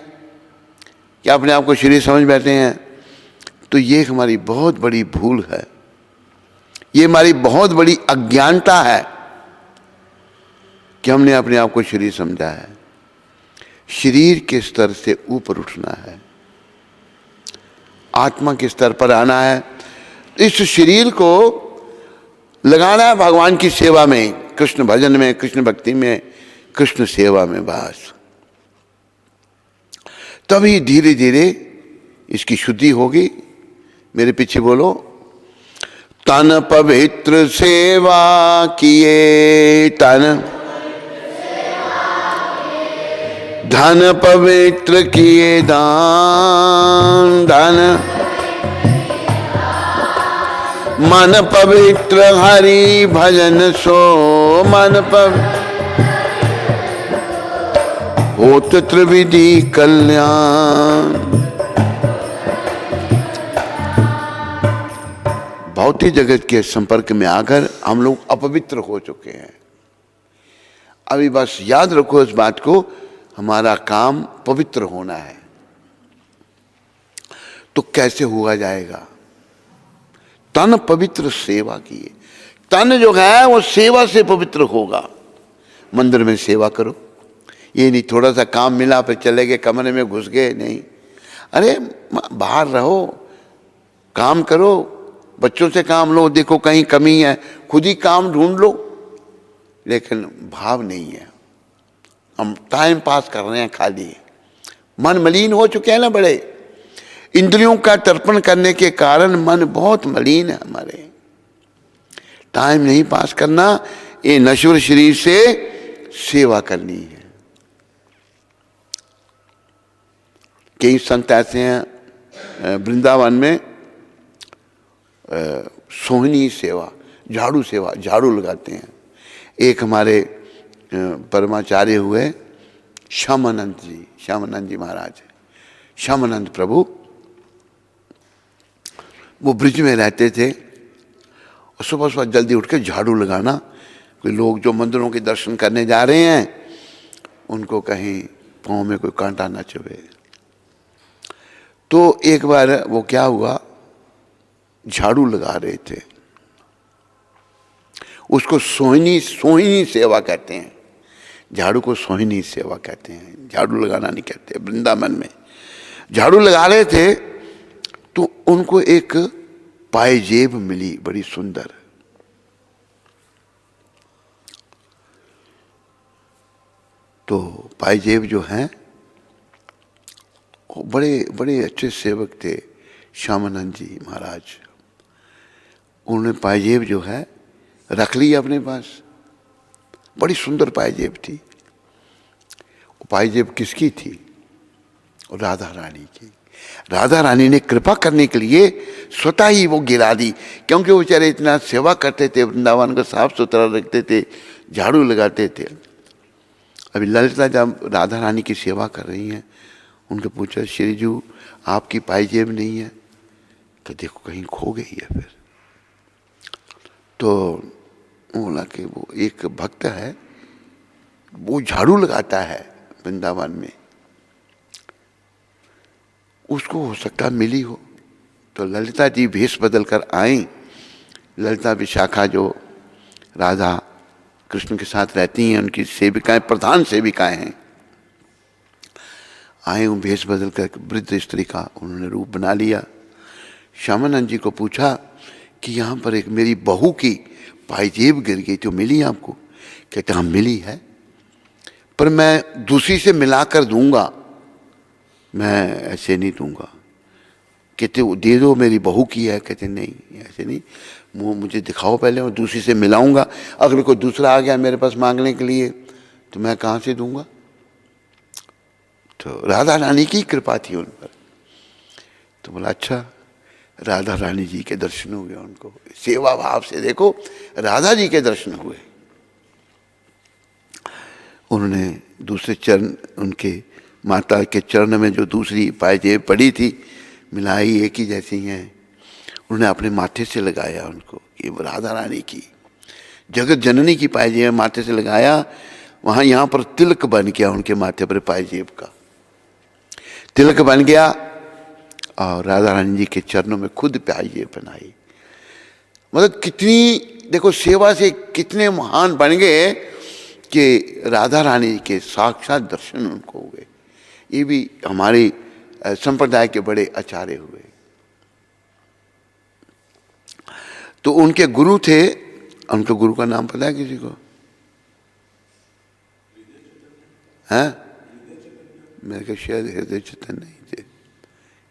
कि अपने आप को शरीर समझ बैठे हैं। तो ये हमारी बहुत बड़ी भूल है, ये हमारी बहुत बड़ी अज्ञानता है कि हमने अपने आप को शरीर समझा है। शरीर के स्तर से ऊपर उठना है, आत्मा के स्तर पर आना है। इस शरीर को लगाना है भगवान की सेवा में, कृष्ण भजन में, कृष्ण भक्ति में, कृष्ण सेवा में, बस तभी धीरे धीरे इसकी शुद्धि होगी। मेरे पीछे बोलो, तन पवित्र सेवा किए तन, धन पवित्र किए दान, धन मन पवित्र हरि भजन सो, मन पवित्र होत त्रिविधि कल्याण। भौतिक जगत के संपर्क में आकर हम लोग अपवित्र हो चुके हैं। अभी बस याद रखो इस बात को, हमारा काम पवित्र होना है। तो कैसे हुआ जाएगा? तन पवित्र सेवा किए। तन जो है वो सेवा से पवित्र होगा। मंदिर में सेवा करो, ये नहीं थोड़ा सा काम मिला फिर चले गए कमरे में घुस गए, नहीं। अरे बाहर रहो, काम करो, बच्चों से काम लो, देखो कहीं कमी है खुद ही काम ढूंढ लो, लेकिन भाव नहीं है। हम टाइम पास कर रहे हैं खाली, मन मलिन हो चुके हैं ना बड़े। इंद्रियों का तर्पण करने के कारण मन बहुत मलिन है हमारे। टाइम नहीं पास करना, ये नश्वर शरीर से सेवा करनी है। कई संत ऐसे हैं वृंदावन में सोहनी सेवा, झाड़ू सेवा, झाड़ू लगाते हैं। एक हमारे परमाचार्य हुए श्यामानंद जी महाराज, श्यामानंद प्रभु, वो ब्रिज में रहते थे और सुबह सुबह जल्दी उठ के झाड़ू लगाना। कोई लोग जो मंदिरों के दर्शन करने जा रहे हैं उनको कहीं पाँव में कोई कांटा ना चुभे। तो एक बार वो क्या हुआ, झाड़ू लगा रहे थे, उसको सोहिनी सेवा कहते हैं। झाड़ू को सोहिनी सेवा कहते हैं, झाड़ू लगाना नहीं कहते। वृंदावन में झाड़ू लगा रहे थे तो उनको एक पायजेब मिली बड़ी सुंदर। तो पायजेब जो हैं वो बड़े बड़े अच्छे सेवक थे श्यामानंद जी महाराज। उन्होंने पायजेब जो है रख ली अपने पास, बड़ी सुंदर पायजेब थी। वो पायजेब किसकी थी? राधा रानी की। राधा रानी ने कृपा करने के लिए स्वतः ही वो गिरा दी, क्योंकि वो बेचारे इतना सेवा करते थे, वृंदावन को साफ सुथरा रखते थे, झाड़ू लगाते थे। अभी ललिता जब राधा रानी की सेवा कर रही हैं, उनको पूछा, श्री जी आपकी पायजेब नहीं है? तो देखो कहीं खो गई है। फिर तो बोला कि वो एक भक्त है, वो झाड़ू लगाता है वृंदावन में, उसको हो सकता मिली हो। तो ललिता जी भेष बदल कर आई। ललिता विशाखा जो राधा कृष्ण के साथ रहती हैं, उनकी सेविकाएं, प्रधान सेविकाएं हैं, आए वो भेष बदल कर वृद्ध स्त्री का उन्होंने रूप बना लिया। श्यामानंद जी को पूछा कि यहाँ पर एक मेरी बहू की पायजेब गिर गई, तो मिली आपको? कहते हाँ मिली है, पर मैं दूसरी से मिलाकर दूंगा, मैं ऐसे नहीं दूंगा। कहते दे दो, मेरी बहू की है। कहते नहीं ऐसे नहीं, मुझे दिखाओ पहले, और दूसरी से मिलाऊंगा। अगर कोई दूसरा आ गया मेरे पास मांगने के लिए तो मैं कहाँ से दूंगा? तो राधा रानी की कृपा थी उन पर। तो बोला अच्छा, राधा रानी जी के दर्शन हुए उनको, सेवा भाव से देखो राधा जी के दर्शन हुए। उन्होंने दूसरे चरण, उनके माता के चरण में जो दूसरी पायजेब पड़ी थी, मिलाई एक ही जैसी हैं, उन्होंने अपने माथे से लगाया उनको। ये राधा रानी की जगत जननी की पायजेब माथे से लगाया, वहाँ यहाँ पर तिलक बन गया उनके माथे पर, पायजेब का तिलक बन गया, और राधा रानी जी के चरणों में खुद पायजेब बनाई। मतलब कितनी देखो सेवा से कितने महान बन गए कि राधा रानी के साक्षात दर्शन उनको हुए। ये भी हमारे संप्रदाय के बड़े आचार्य हुए। तो उनके गुरु थे, उनके गुरु का नाम पता है किसी को? हैं? मेरे को शायद हृदय चैतन्य नहीं थे।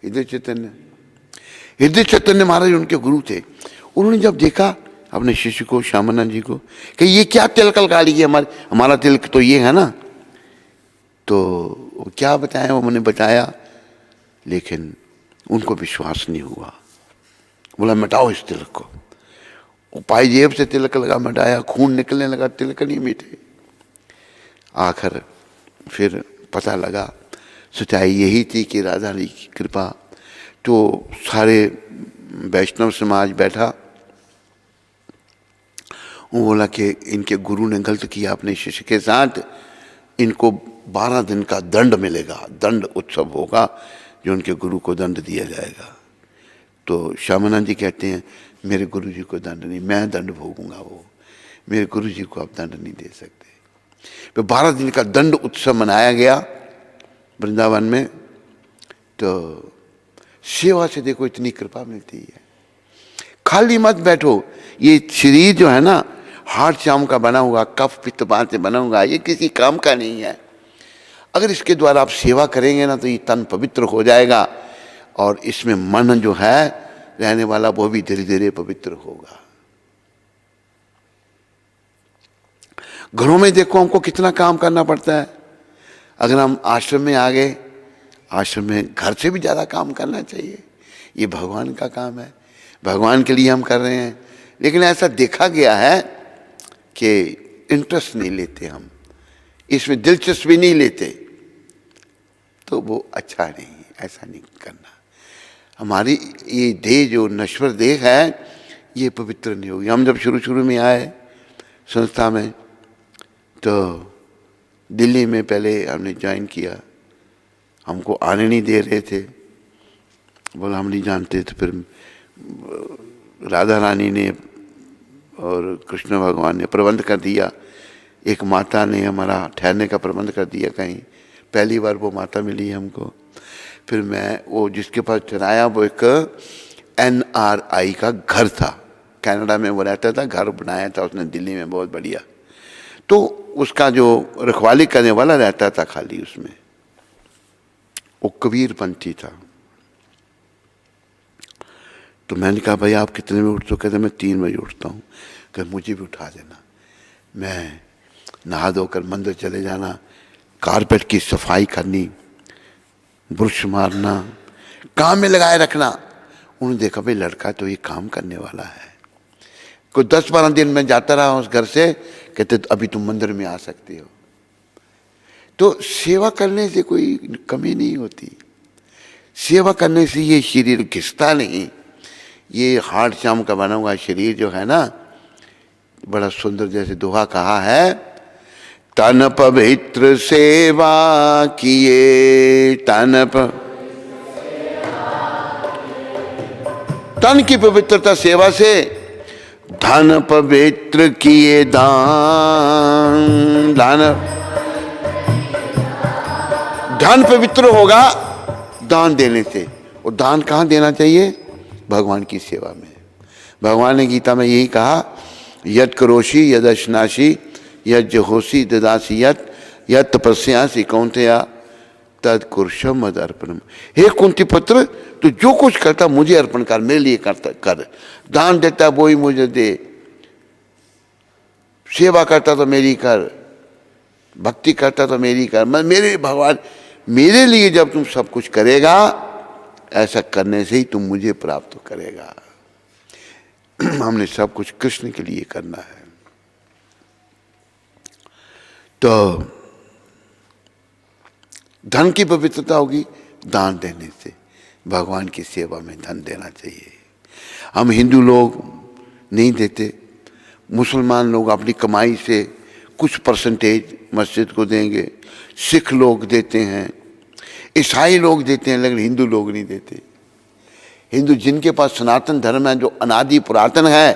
हृदय चैतन्य महाराज उनके गुरु थे। उन्होंने जब देखा अपने शिष्य को, श्यामानंद जी को, कि ये क्या तिलक लगा ली है, हमारा तिलक तो ये है ना। तो क्या बताया, उन्होंने बताया, लेकिन उनको विश्वास नहीं हुआ। बोला मिटाओ इस तिलक को। वो पायजेब से तिलक लगा, मिटाया, खून निकलने लगा, तिलक नहीं मिटे। आखिर फिर पता लगा सच्चाई यही थी कि राधा रानी की कृपा। तो सारे वैष्णव समाज बैठा, वो बोला कि इनके गुरु ने गलत किया अपने शिष्य के साथ, इनको 12 दिन का दंड मिलेगा, दंड उत्सव होगा जो उनके गुरु को दंड दिया जाएगा। तो श्यामानंद जी कहते हैं मेरे गुरु जी को दंड नहीं, मैं दंड भोगूंगा, वो मेरे गुरु जी को आप दंड नहीं दे सकते। तो 12 दिन का दंड उत्सव मनाया गया वृंदावन में। तो सेवा से देखो इतनी कृपा मिलती है। खाली मत बैठो, ये शरीर जो है ना हार्ट चाम का बना हुआ, कफ पित्त बात से बना हुआ, ये किसी काम का नहीं है। अगर इसके द्वारा आप सेवा करेंगे ना तो ये तन पवित्र हो जाएगा, और इसमें मन जो है रहने वाला वो भी धीरे धीरे पवित्र होगा। घरों में देखो हमको कितना काम करना पड़ता है। अगर हम आश्रम में आ गए आश्रम में घर से भी ज़्यादा काम करना चाहिए। ये भगवान का काम है, भगवान के लिए हम कर रहे हैं। लेकिन ऐसा देखा गया है कि इंटरेस्ट नहीं लेते हम, इसमें दिलचस्पी नहीं लेते, तो वो अच्छा नहीं, ऐसा नहीं करना। हमारी ये देह जो नश्वर देह है ये पवित्र नहीं होगी। हम जब शुरू में आए संस्था में तो दिल्ली में पहले हमने ज्वाइन किया, हमको आने नहीं दे रहे थे, बोला हम नहीं जानते। तो फिर राधा रानी ने और कृष्ण भगवान ने प्रबंध कर दिया, एक माता ने हमारा ठहरने का प्रबंध कर दिया कहीं। पहली बार वो माता मिली हमको। फिर मैं वो जिसके पास चलाया वो एक NRI का घर था, कनाडा में वो रहता था, घर बनाया था उसने दिल्ली में बहुत बढ़िया। तो उसका जो रखवाली करने वाला रहता था खाली उसमें, वो कबीरपंथी था। तो मैंने कहा भाई आप कितने बजे उठते हो? कहते मैं 3 बजे उठता हूँ। कहते मुझे भी उठा देना। मैं नहा धोकर मंदिर चले जाना, कारपेट की सफाई करनी, ब्रश मारना, काम में लगाए रखना। उन्होंने देखा भाई लड़का तो ये काम करने वाला है। कोई 10-12 दिन में जाता रहा उस घर से, कहते तो अभी तुम मंदिर में आ सकते हो। तो सेवा करने से कोई कमी नहीं होती, सेवा करने से ये शरीर घिसता नहीं। ये हार्ड चाम का बना हुआ शरीर जो है ना, बड़ा सुंदर, जैसे दोहा कहा है, तन पवित्र सेवा किए, तन की पवित्रता सेवा से, धन पवित्र किए दान, धन पवित्र होगा दान देने से। और दान कहाँ देना चाहिए? भगवान की सेवा में। भगवान ने गीता में यही कहा, यद करोषि यद अश्नासी यद जहोसी ददासी यद तपस्यासी कौन्तेया तद कुरुषम मद अर्पणम। हे कुंती पुत्र, तो जो कुछ करता मुझे अर्पण कर, मेरे लिए करता कर। दान देता वो ही मुझे दे, सेवा करता तो मेरी कर, भक्ति करता तो मेरी कर। मेरे भगवान मेरे लिए जब तुम सब कुछ करेगा, ऐसा करने से ही तुम मुझे प्राप्त करेगा। हमने सब कुछ कृष्ण के लिए करना है। तो धन की पवित्रता होगी दान देने से। भगवान की सेवा में धन देना चाहिए। हम हिंदू लोग नहीं देते, मुसलमान लोग अपनी कमाई से कुछ परसेंटेज मस्जिद को देंगे, सिख लोग देते हैं, ईसाई लोग देते हैं, लेकिन हिंदू लोग नहीं देते। हिंदू जिनके पास सनातन धर्म है, जो अनादि पुरातन है,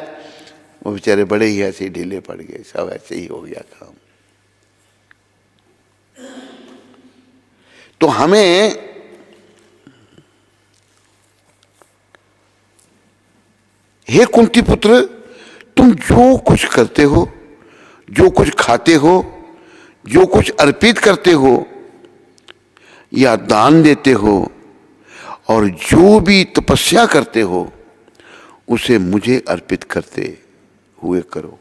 वो बेचारे बड़े ही ऐसे ही ढीले पड़ गए, सब ऐसे ही हो गया काम। तो हमें हे कुंती पुत्र, तुम जो कुछ करते हो, जो कुछ खाते हो, जो कुछ अर्पित करते हो या दान देते हो, और जो भी तपस्या करते हो, उसे मुझे अर्पित करते हुए करो।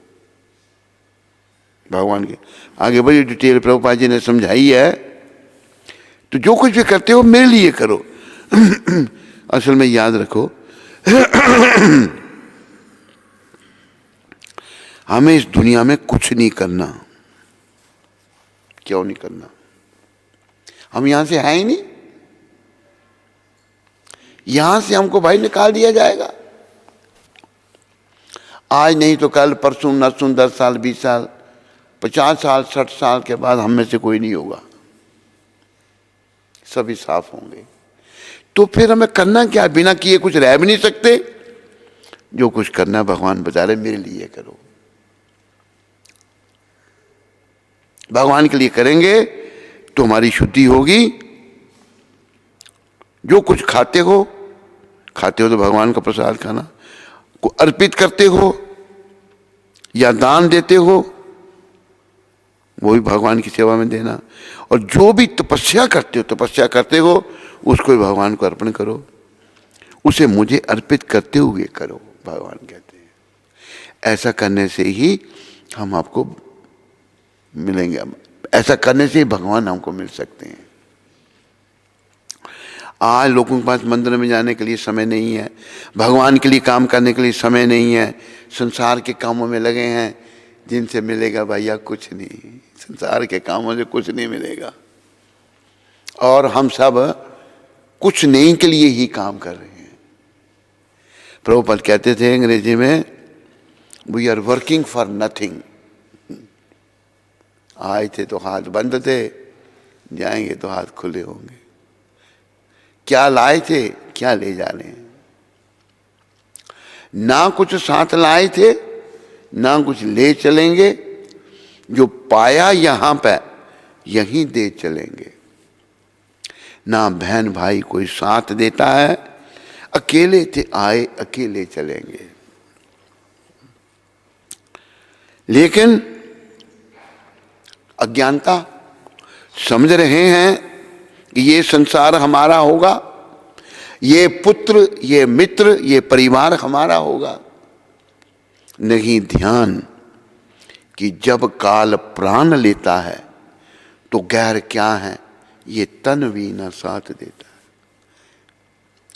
भगवान के आगे बड़ी डिटेल प्रभुपाद जी ने समझाई है। तो जो कुछ भी करते हो मेरे लिए करो। असल में याद रखो, हमें इस दुनिया में कुछ नहीं करना। क्यों नहीं करना? हम यहां से हैं ही नहीं, यहां से हमको भाई निकाल दिया जाएगा। आज नहीं तो कल, परसों नरसों, 10 साल, 20 साल, 50 साल, 60 साल के बाद हम में से कोई नहीं होगा, सभी साफ होंगे। तो फिर हमें करना क्या? बिना किए कुछ रह भी नहीं सकते। जो कुछ करना भगवान बता रहे मेरे लिए करो। भगवान के लिए करेंगे तो हमारी शुद्धि होगी। जो कुछ खाते हो तो भगवान का प्रसाद खाना, को अर्पित करते हो या दान देते हो, वो भी भगवान की सेवा में देना। और जो भी तपस्या करते हो उसको भी भगवान को अर्पण करो, उसे मुझे अर्पित करते हुए करो, भगवान कहते हैं। ऐसा करने से ही हम आपको मिलेंगे, ऐसा करने से ही भगवान हमको मिल सकते हैं। आज लोगों के पास मंदिर में जाने के लिए समय नहीं है, भगवान के लिए काम करने के लिए समय नहीं है, संसार के कामों में लगे हैं, जिनसे मिलेगा भैया कुछ नहीं, संसार के कामों से कुछ नहीं मिलेगा। और हम सब कुछ नहीं के लिए ही काम कर रहे हैं। प्रभुपाद कहते थे अंग्रेजी में, we are working for nothing. आए थे तो हाथ बंद थे, जाएंगे तो हाथ खुले होंगे। क्या लाए थे, क्या ले जा रहे हैं? ना कुछ साथ लाए थे, ना कुछ ले चलेंगे। जो पाया यहां पे यहीं दे चलेंगे। ना बहन भाई कोई साथ देता है, अकेले थे आए, अकेले चलेंगे। लेकिन अज्ञानता, समझ रहे हैं कि ये संसार हमारा होगा, ये पुत्र, ये मित्र, ये परिवार हमारा होगा। नहीं ध्यान कि जब काल प्राण लेता है तो गैर क्या है, ये तन भी न साथ देता है।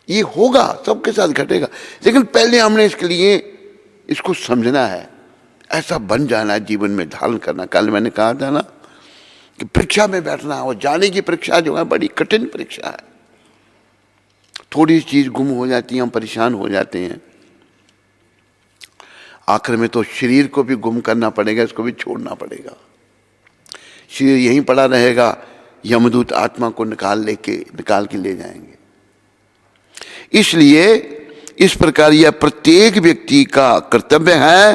ये होगा, सबके साथ घटेगा, लेकिन पहले हमने इसके लिए इसको समझना है, ऐसा बन जाना है, जीवन में धारण करना। कल मैंने कहा था ना कि परीक्षा में बैठना और जाने की परीक्षा जो है बड़ी कठिन परीक्षा है। थोड़ी चीज गुम हो जाती है, हम परेशान हो जाते हैं। आखिर में तो शरीर को भी गुम करना पड़ेगा, इसको भी छोड़ना पड़ेगा। शरीर यहीं पड़ा रहेगा, यमदूत आत्मा को निकाल के ले जाएंगे। इसलिए इस प्रकार यह प्रत्येक व्यक्ति का कर्तव्य है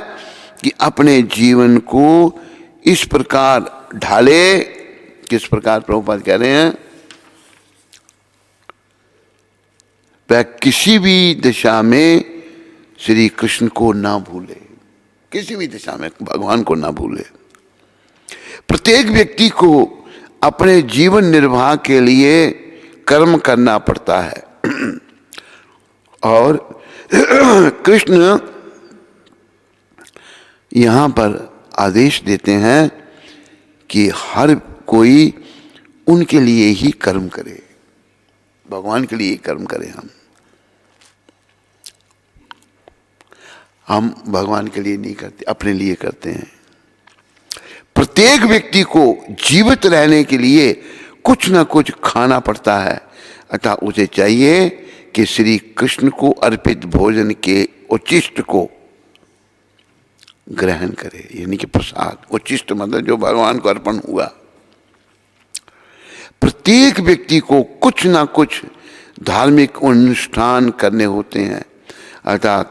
कि अपने जीवन को इस प्रकार ढाले। किस प्रकार? प्रभुपाद कह रहे हैं, वह किसी भी दिशा में श्री कृष्ण को ना भूले, किसी भी दिशा में भगवान को ना भूले। प्रत्येक व्यक्ति को अपने जीवन निर्वाह के लिए कर्म करना पड़ता है। और कृष्ण यहां पर आदेश देते हैं कि हर कोई उनके लिए ही कर्म करे, भगवान के लिए ही कर्म करें। हम भगवान के लिए नहीं करते, अपने लिए करते हैं। प्रत्येक व्यक्ति को जीवित रहने के लिए कुछ ना कुछ खाना पड़ता है, अतः उसे चाहिए कि श्री कृष्ण को अर्पित भोजन के उचिष्ट को ग्रहण करे, यानी कि प्रसाद। उचिष्ट मतलब जो भगवान को अर्पण हुआ। प्रत्येक व्यक्ति को कुछ ना कुछ धार्मिक अनुष्ठान करने होते हैं, अतः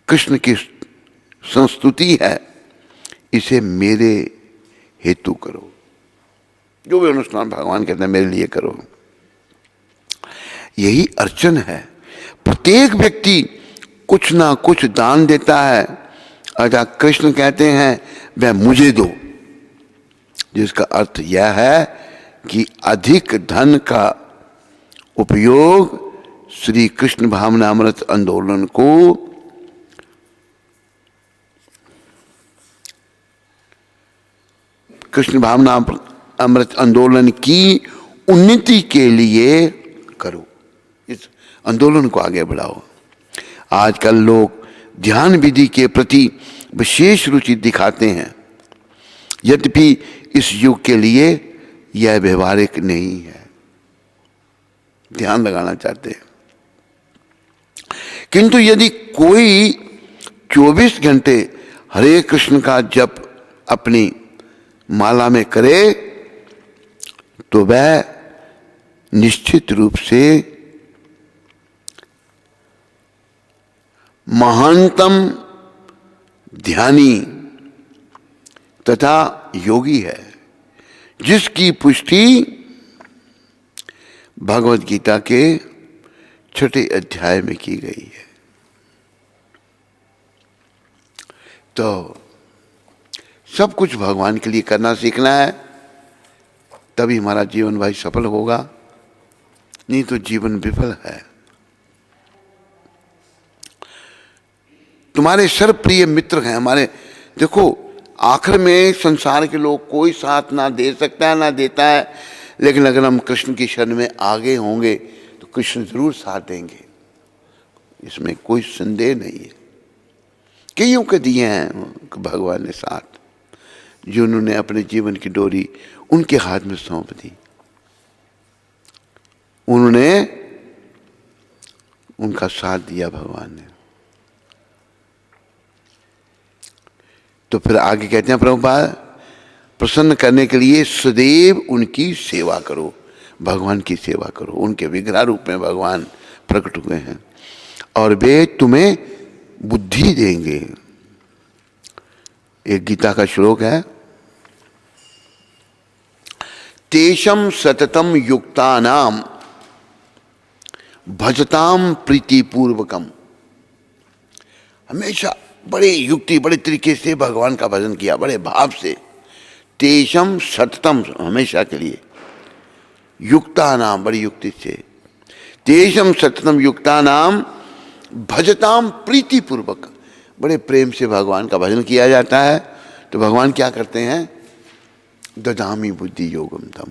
कृष्ण की संस्तुति है, इसे मेरे हेतु करो। जो भी अनुष्ठान भगवान कहते हैं मेरे लिए करो, यही अर्चन है। प्रत्येक व्यक्ति कुछ ना कुछ दान देता है, अतः कृष्ण कहते हैं वह मुझे दो, जिसका अर्थ यह है कि अधिक धन का उपयोग श्री कृष्ण भावनामृत आंदोलन को कृष्ण भावना अमृत आंदोलन की उन्नति के लिए करो, इस आंदोलन को आगे बढ़ाओ। आजकल लोग ध्यान विधि के प्रति विशेष रुचि दिखाते हैं, यद्यपि इस युग के लिए यह व्यवहारिक नहीं है। ध्यान लगाना चाहते हैं, किंतु यदि कोई 24 घंटे हरे कृष्ण का जप अपनी माला में करे तो वह निश्चित रूप से महानतम ध्यानी तथा योगी है, जिसकी पुष्टि भगवद गीता के 6ठे अध्याय में की गई है। तो सब कुछ भगवान के लिए करना सीखना है, तभी हमारा जीवन भाई सफल होगा, नहीं तो जीवन विफल है। तुम्हारे सर्वप्रिय मित्र हैं हमारे। देखो आखिर में संसार के लोग कोई साथ ना दे सकता है ना देता है, लेकिन अगर हम कृष्ण की शरण में आगे होंगे तो कृष्ण जरूर साथ देंगे, इसमें कोई संदेह नहीं है। कईयों के दिए हैं भगवान ने साथ, जो उन्होंने अपने जीवन की डोरी उनके हाथ में सौंप दी, उन्होंने उनका साथ दिया भगवान ने। तो फिर आगे कहते हैं प्रभुपाद, प्रसन्न करने के लिए सदैव उनकी सेवा करो, भगवान की सेवा करो। उनके विग्रह रूप में भगवान प्रकट हुए हैं और वे तुम्हें बुद्धि देंगे। एक गीता का श्लोक है, तेषम सततम युक्तानाम भजताम प्रीतिपूर्वकम। हमेशा बड़े युक्ति, बड़े तरीके से भगवान का भजन किया, बड़े भाव से। तेषम सततम, हमेशा के लिए, युक्तानाम, बड़ी युक्ति से। तेषम सततम युक्तानाम भजताम प्रीतिपूर्वक, बड़े प्रेम से भगवान का भजन किया जाता है। तो भगवान क्या करते हैं, ददामी बुद्धि योगम तम,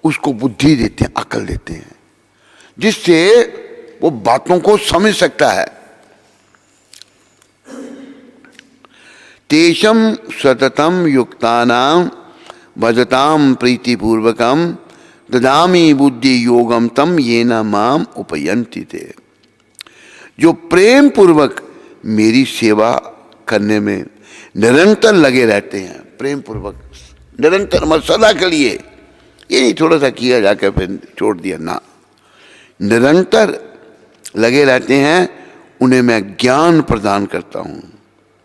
उसको बुद्धि देते हैं, अकल देते हैं, जिससे वो बातों को समझ सकता है। तेषम सततम युक्तानाम भजताम प्रीतिपूर्वकम ददामी बुद्धि योगम तम येन माम उपयन्ति ते। जो प्रेम पूर्वक मेरी सेवा करने में निरंतर लगे रहते हैं, प्रेम पूर्वक निरंतर, मसला के लिए, ये नहीं थोड़ा सा किया जाकर फिर छोड़ दिया ना, निरंतर लगे रहते हैं, उन्हें मैं ज्ञान प्रदान करता हूँ,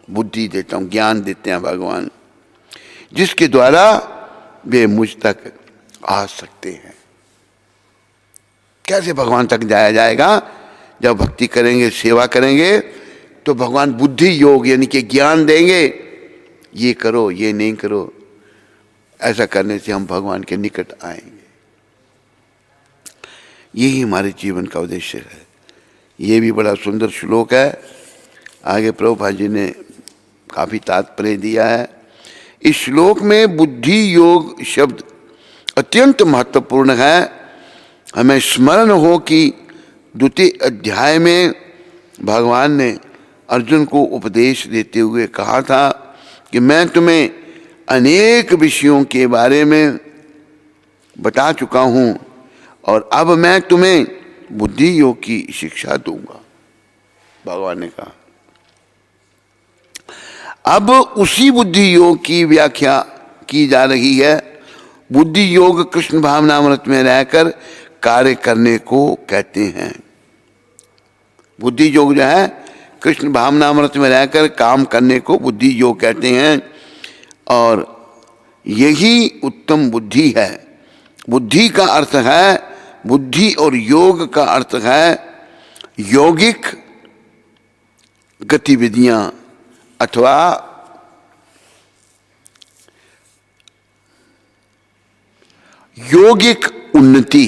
बुद्धि देता हूँ, ज्ञान देते हैं भगवान, जिसके द्वारा वे मुझ तक आ सकते हैं। कैसे भगवान तक जाया जाएगा, जब भक्ति करेंगे, सेवा करेंगे, तो भगवान बुद्धि योग यानी कि ज्ञान देंगे, ये करो, ये नहीं करो, ऐसा करने से हम भगवान के निकट आएंगे। यही हमारे जीवन का उद्देश्य है। ये भी बड़ा सुंदर श्लोक है, आगे प्रभुपाद जी ने काफी तात्पर्य दिया है। इस श्लोक में बुद्धि योग शब्द अत्यंत महत्वपूर्ण है। हमें स्मरण हो कि द्वितीय अध्याय में भगवान ने अर्जुन को उपदेश देते हुए कहा था कि मैं तुम्हें अनेक विषयों के बारे में बता चुका हूँ और अब मैं तुम्हें बुद्धि योग की शिक्षा दूंगा, भगवान ने कहा। अब उसी बुद्धि योग की व्याख्या की जा रही है। बुद्धि योग कृष्ण भावनामृत में रहकर कार्य करने को कहते हैं। बुद्धि योग जो है, कृष्ण भावनामृत में रहकर काम करने को बुद्धि योग कहते हैं, और यही उत्तम बुद्धि है। बुद्धि का अर्थ है, बुद्धि और योग का अर्थ है यौगिक गतिविधियां अथवा यौगिक उन्नति।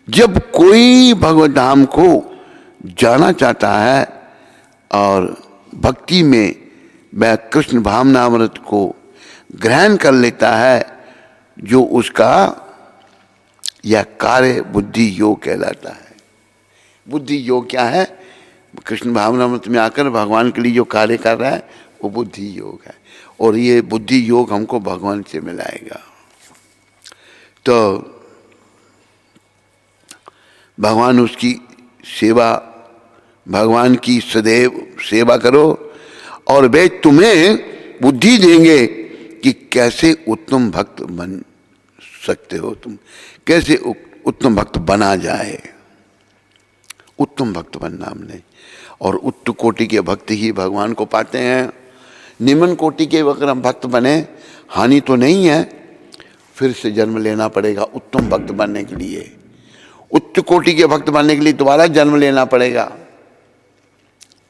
जब कोई भगवत धाम को जाना चाहता है और भक्ति में वह कृष्ण भावनामृत को ग्रहण कर लेता है, जो उसका यह कार्य बुद्धि योग कहलाता है। बुद्धि योग क्या है, कृष्ण भावनामृत में आकर भगवान के लिए जो कार्य कर रहा है वो बुद्धि योग है, और ये बुद्धि योग हमको भगवान से मिलाएगा। तो भगवान उसकी सेवा, भगवान की सदैव सेवा करो और वे तुम्हें बुद्धि देंगे कि कैसे उत्तम भक्त बन सकते हो, तुम कैसे उत्तम भक्त बना जाए। उत्तम भक्त बनना हमने, और उच्च कोटि के भक्त ही भगवान को पाते हैं। निम्न कोटि के अगर हम भक्त बने, हानि तो नहीं है, फिर से जन्म लेना पड़ेगा उत्तम भक्त बनने के लिए। उच्च कोटि के भक्त बनने के लिए दोबारा जन्म लेना पड़ेगा।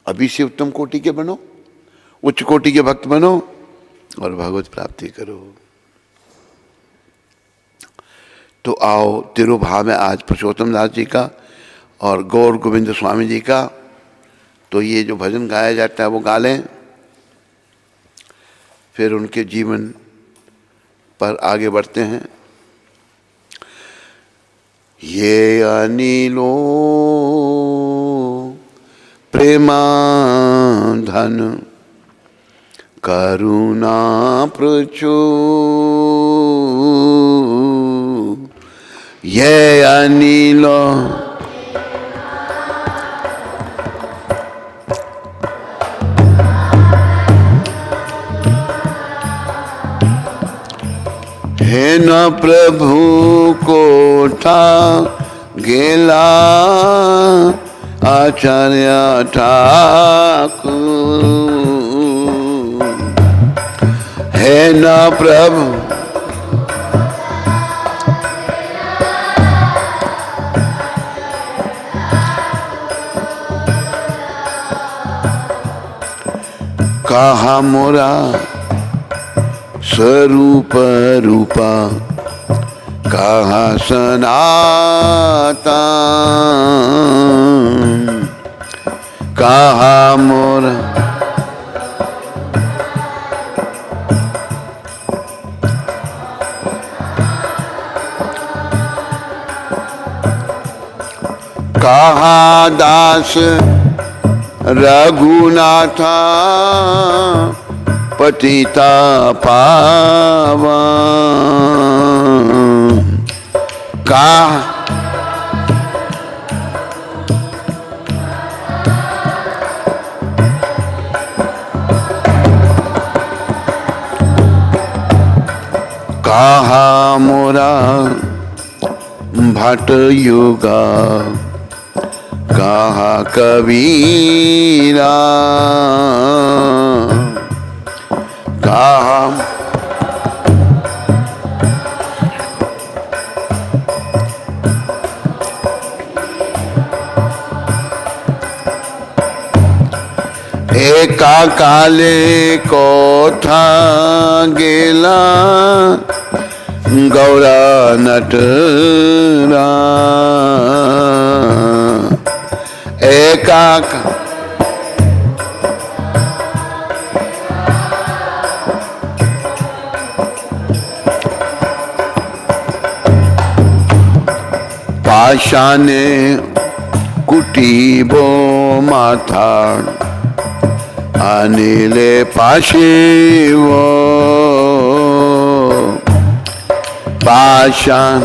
अभी से उत्तम कोटि के बनो, उच्च कोटि के भक्त बनो और भगवत प्राप्ति करो। तो आओ, तिरुभाव है आज पुरुषोत्तम दास जी का और गौर गोविंद स्वामी जी का। तो ये जो भजन गाया जाता है वो गा लें, फिर उनके जीवन पर आगे बढ़ते हैं। ये अनिलो प्रेमाधन करुणा प्रचुर, ये अनिलो हे न प्रभु कोठा गेला आचार्य ठाकुर, हे न प्रभु कहा मोरा स्वरूप रूपा, कहा सनातन, कहा मोरा कहा दास रघुनाथा, पतिता पावन, कहा मोरा भट युगा, कहा कबीरा, कहा एका काले कोठा गेला गौरा नटरा, एका पाषाणे कुटीबो माथा, अनिले पाशिवो पाषाण,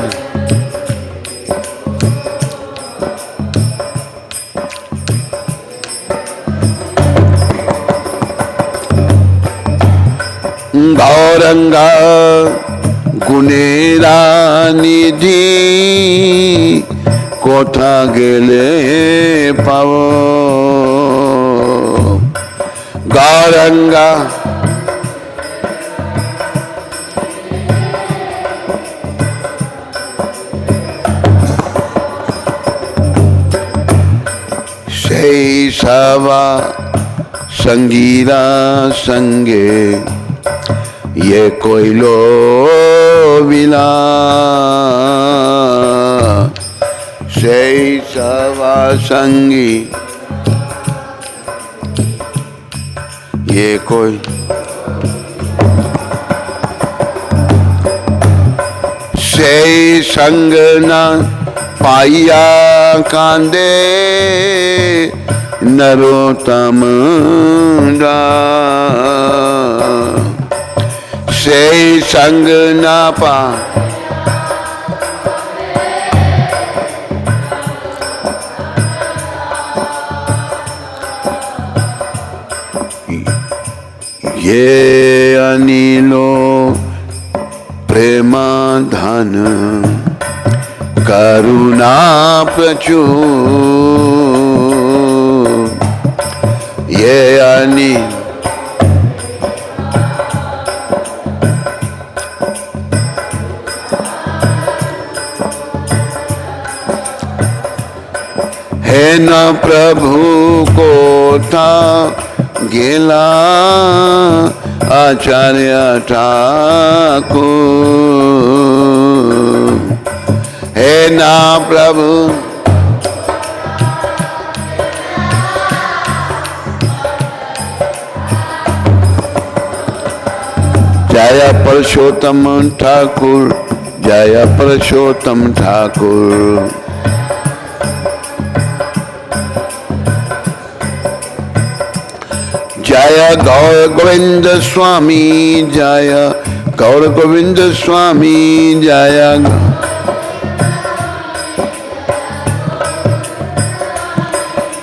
गौरंगा गुनेरा निधि, कोठा गेले पावो, गौरंगा सेई सवा संगीरा संगे, ये कोई लो विला, सेई सवा संगी, ये कोई सेई संग न पाइया कांदे, नरोत्तम सेई संग न पा, ये अनिलो प्रेमाधन करुणा प्रचुर, ये अनिल हे न प्रभु कोठा गेला आचार्य ठाकुर, हे ना प्रभु जय पुरुषोत्तम ठाकुर जय पुरुषोत्तम ठाकुर। जय गौर गोविंद स्वामी, जय गौर गोविंद स्वामी, जय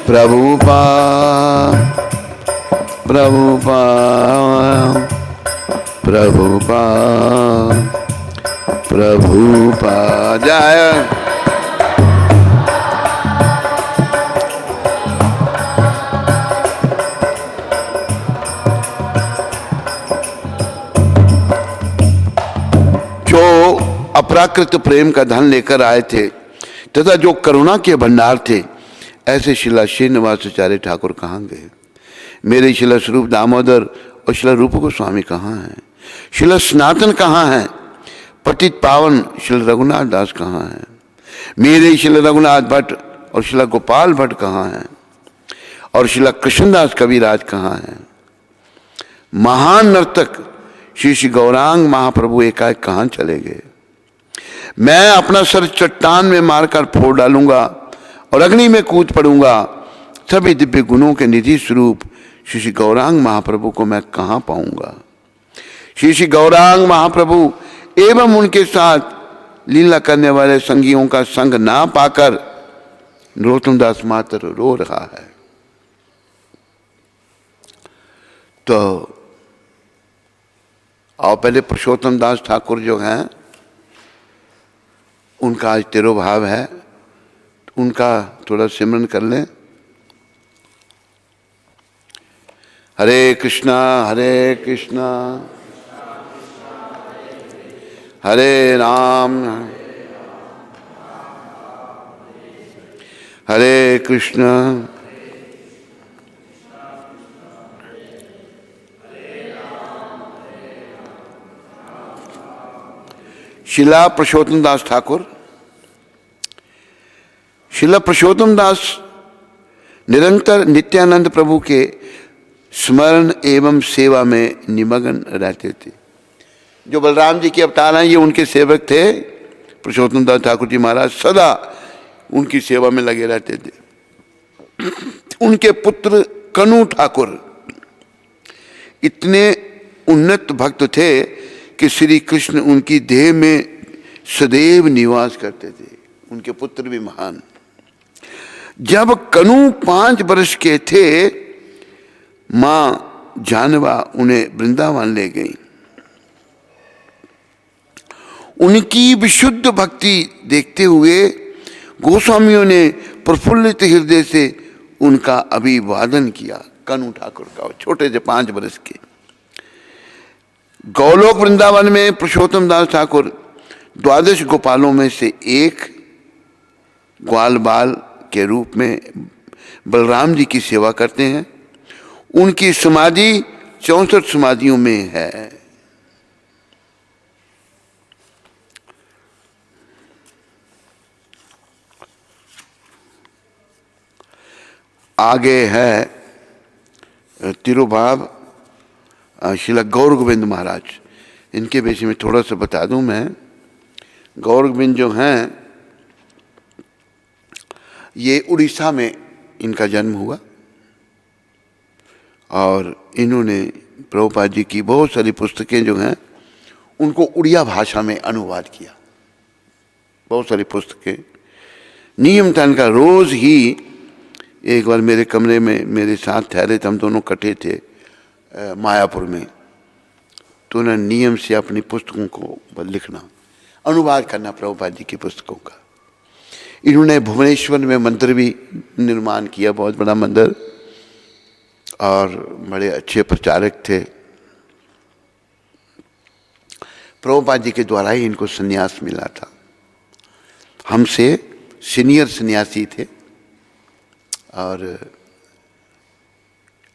प्रभुपाद प्रभुपाद प्रभुपाद प्रभुपाद। जय अपराकृत प्रेम का धन लेकर आए थे तथा जो करुणा के भंडार थे, ऐसे शिला श्रीनिवासाचार्य ठाकुर कहाँ गए? मेरे शिला स्वरूप दामोदर और शिला रूप गोस्वामी कहाँ हैं? शिला सनातन कहाँ हैं? पतित पावन शिला रघुनाथ दास कहाँ हैं? मेरे शिला रघुनाथ भट्ट और शिला गोपाल भट्ट कहाँ हैं? और शिला कृष्णदास कविराज कहाँ हैं? महान नर्तक श्री श्री गौरांग महाप्रभु एकाएक कहाँ चले गए? मैं अपना सर चट्टान में मारकर फोड़ डालूंगा और अग्नि में कूद पड़ूंगा। सभी दिव्य गुणों के निधि स्वरूप श्री श्री गौरांग महाप्रभु को मैं कहाँ पाऊंगा? श्री श्री गौरांग महाप्रभु एवं उनके साथ लीला करने वाले संगियों का संग ना पाकर नरोत्तम दास मात्र रो रहा है। तो और पहले पुरुषोत्तम दास ठाकुर जो हैं, उनका आज तिरोभाव है, उनका थोड़ा सिमरन कर लें। हरे कृष्णा हरे राम हरे कृष्णा शिला पुरुषोत्तम दास ठाकुर। शिला पुरुषोत्तम दास निरंतर नित्यानंद प्रभु के स्मरण एवं सेवा में निमग्न रहते थे। जो बलराम जी के अवतार हैं, ये उनके सेवक थे। पुरुषोत्तम दास ठाकुर जी महाराज सदा उनकी सेवा में लगे रहते थे। उनके पुत्र कनु ठाकुर इतने उन्नत भक्त थे कि श्री कृष्ण उनकी देह में सदैव निवास करते थे। उनके पुत्र भी महान। जब कनु 5 वर्ष के थे, मां जानवा उन्हें वृंदावन ले गई। उनकी विशुद्ध भक्ति देखते हुए गोस्वामियों ने प्रफुल्लित हृदय से उनका अभिवादन किया। कनु ठाकुर का, छोटे से 5 वर्ष के। गौलोक वृंदावन में पुरुषोत्तम दास ठाकुर 12 गोपालों में से एक ग्वाल बाल के रूप में बलराम जी की सेवा करते हैं। उनकी समाधि 64 समाधियों में है। आगे है तिरुभाव शिला गौर गोविंद महाराज। इनके विषय में थोड़ा सा बता दूं मैं। गौर गोविंद जो हैं, ये उड़ीसा में इनका जन्म हुआ और इन्होंने प्रभुपाद जी की बहुत सारी पुस्तकें जो हैं उनको उड़िया भाषा में अनुवाद किया। बहुत सारी पुस्तकें नियम था इनका। रोज ही एक बार मेरे कमरे में मेरे साथ ठहरे थे, हम दोनों इकट्ठे थे मायापुर में। तो उन्होंने नियम से अपनी पुस्तकों को लिखना, अनुवाद करना प्रभुपाद जी की पुस्तकों का। इन्होंने भुवनेश्वर में मंदिर भी निर्माण किया, बहुत बड़ा मंदिर, और बड़े अच्छे प्रचारक थे। प्रभुपाद जी के द्वारा ही इनको संन्यास मिला था। हमसे सीनियर सन्यासी थे और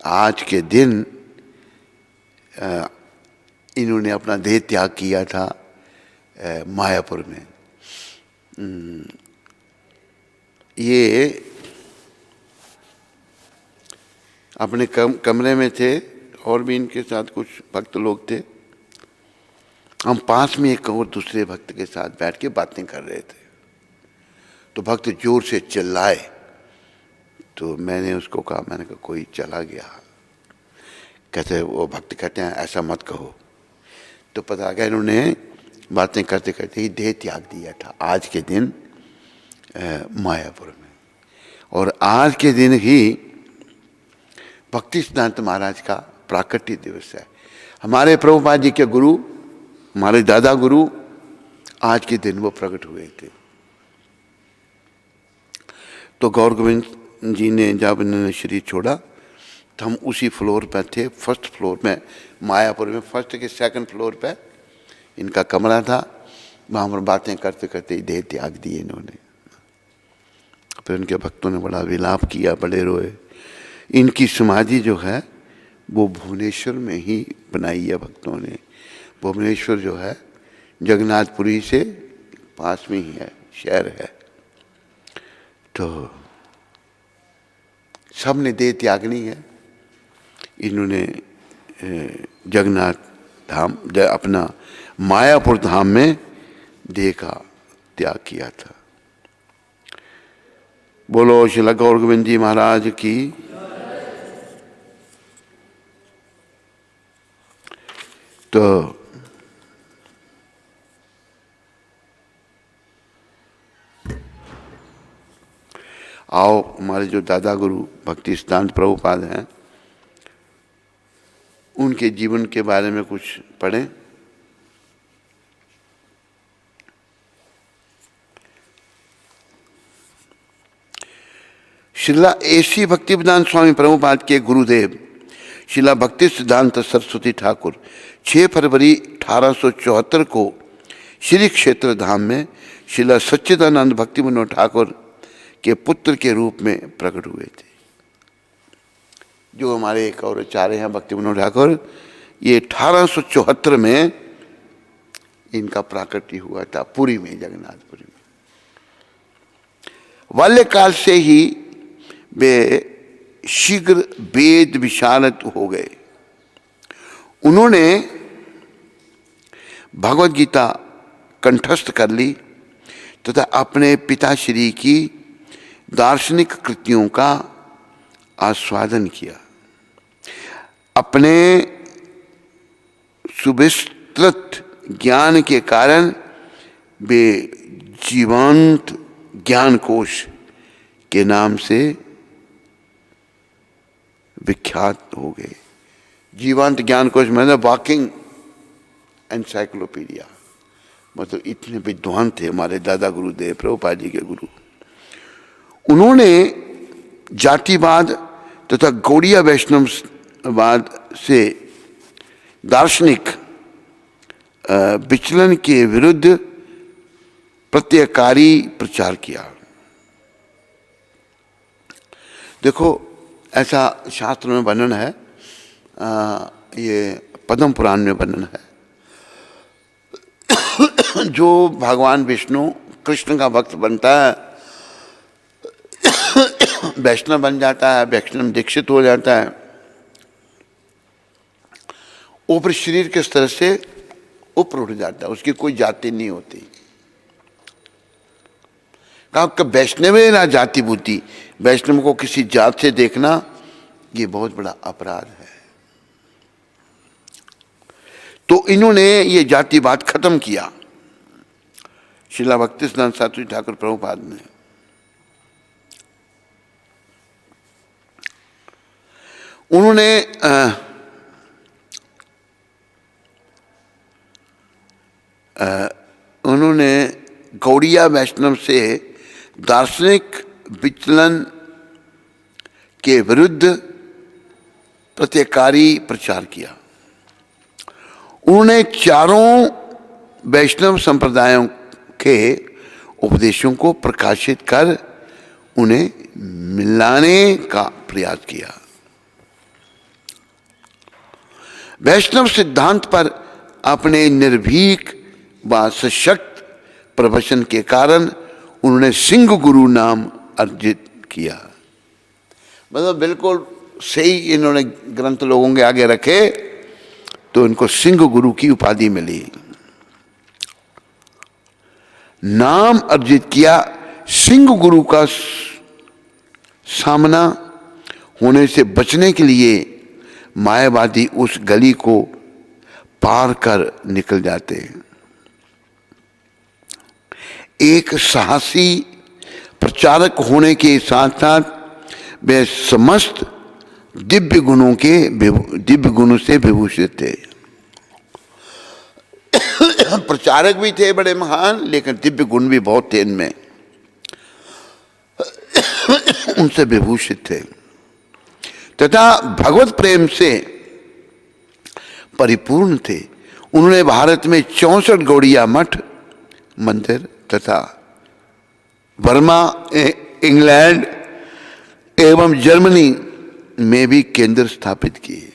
आज के दिन इन्होंने अपना देह त्याग किया था मायापुर में। ये अपने कमरे में थे और भी इनके साथ कुछ भक्त लोग थे। हम पास में एक और दूसरे भक्त के साथ बैठ के बातें कर रहे थे, तो भक्त जोर से चिल्लाए, तो मैंने उसको कहा, मैंने कहा कोई चला गया। कहते वो भक्त कहते हैं ऐसा मत कहो। तो पता गया इन्होंने बातें करते करते ही देह त्याग दिया था आज के दिन मायापुर में। और आज के दिन ही भक्ति सिद्धांत महाराज का प्राकट्य दिवस है। हमारे प्रभुपाद जी के गुरु, हमारे दादा गुरु, आज के दिन वो प्रकट हुए थे। तो गौर गोविंद जी ने जब इन्होंने शरीर छोड़ा तो हम उसी फ्लोर पर थे, फर्स्ट फ्लोर में, मायापुर में फर्स्ट के सेकंड फ्लोर पर इनका कमरा था। वहाँ पर बातें करते करते देह त्याग दिए इन्होंने। फिर उनके भक्तों ने बड़ा विलाप किया, बड़े रोए। इनकी समाधि जो है वो भुवनेश्वर में ही बनाई है भक्तों ने। भुवनेश्वर जो है जगन्नाथपुरी से पास में ही है, शहर है। तो सब ने देह त्यागनी है। इन्होंने जगन्नाथ धाम, अपना मायापुर धाम में देह का त्याग किया था। बोलो श्री गौर गोविंद जी महाराज की। तो आओ, हमारे जो दादा गुरु भक्ति सिद्धांत प्रभुपाद हैं, उनके जीवन के बारे में कुछ पढ़ें। श्रीला एसी भक्तिवेदांत स्वामी प्रभुपाद के गुरुदेव श्रीला भक्ति सिद्धांत सरस्वती ठाकुर 6 फरवरी 1874 को श्री क्षेत्र धाम में श्रीला सच्चिदानंद भक्ति मनोहर ठाकुर के पुत्र के रूप में प्रकट हुए थे। जो हमारे एक और आचार्य हैं भक्ति मनोहर ठाकुर, ये 1874 में इनका प्राकट्य हुआ था पुरी में, जगन्नाथपुरी में। बाल्यकाल से ही वे शीघ्र वेद विशारद हो गए। उन्होंने भगवद गीता कंठस्थ कर ली तथा अपने पिताश्री की दार्शनिक कृतियों का आस्वादन किया। अपने सुविस्तृत ज्ञान के कारण वे जीवंत ज्ञान कोश के नाम से विख्यात हो गए। जीवंत ज्ञान कोश मतलब वॉकिंग एनसाइक्लोपीडिया, मतलब इतने विद्वान थे हमारे दादा गुरुदेव प्रभुपाद जी के गुरु। उन्होंने जातिवाद तथा गौड़ीय वैष्णववाद से दार्शनिक विचलन के विरुद्ध प्रत्ययकारी प्रचार किया। देखो, ऐसा शास्त्र में वर्णन है, ये पद्म पुराण में वर्णन है, जो भगवान विष्णु कृष्ण का भक्त बनता है, वैष्णव बन जाता है, वैष्णव दीक्षित हो जाता है, ऊपर शरीर के स्तर से ऊपर उठ जाता है, उसकी कोई जाति नहीं होती। कहा वैष्णव है ना जाति भूति, वैष्णव को किसी जात से देखना ये बहुत बड़ा अपराध है। तो इन्होंने ये जातिवाद खत्म किया, श्रीला भक्ति सिद्धांत सरस्वती ठाकुर प्रभुपाद ने। उन्होंने गौड़ीय वैष्णव से दार्शनिक विचलन के विरुद्ध प्रत्ययकारी प्रचार किया। उन्होंने चारों वैष्णव संप्रदायों के उपदेशों को प्रकाशित कर उन्हें मिलाने का प्रयास किया। वैष्णव सिद्धांत पर अपने निर्भीक व सशक्त प्रवचन के कारण उन्होंने सिंह गुरु नाम अर्जित किया। मतलब बिल्कुल सही इन्होंने ग्रंथ लोगों के आगे रखे तो इनको सिंह गुरु की उपाधि मिली। नाम अर्जित किया। सिंह गुरु का सामना होने से बचने के लिए मायावादी उस गली को पार कर निकल जाते हैं। एक साहसी प्रचारक होने के साथ साथ वे समस्त दिव्य गुणों से विभूषित थे। प्रचारक भी थे बड़े महान, लेकिन दिव्य गुण भी बहुत थे इनमें, उनसे विभूषित थे तथा भगवत प्रेम से परिपूर्ण थे। उन्होंने भारत में 64 गौड़िया मठ मंदिर तथा बर्मा, इंग्लैंड एवं जर्मनी में भी केंद्र स्थापित किए।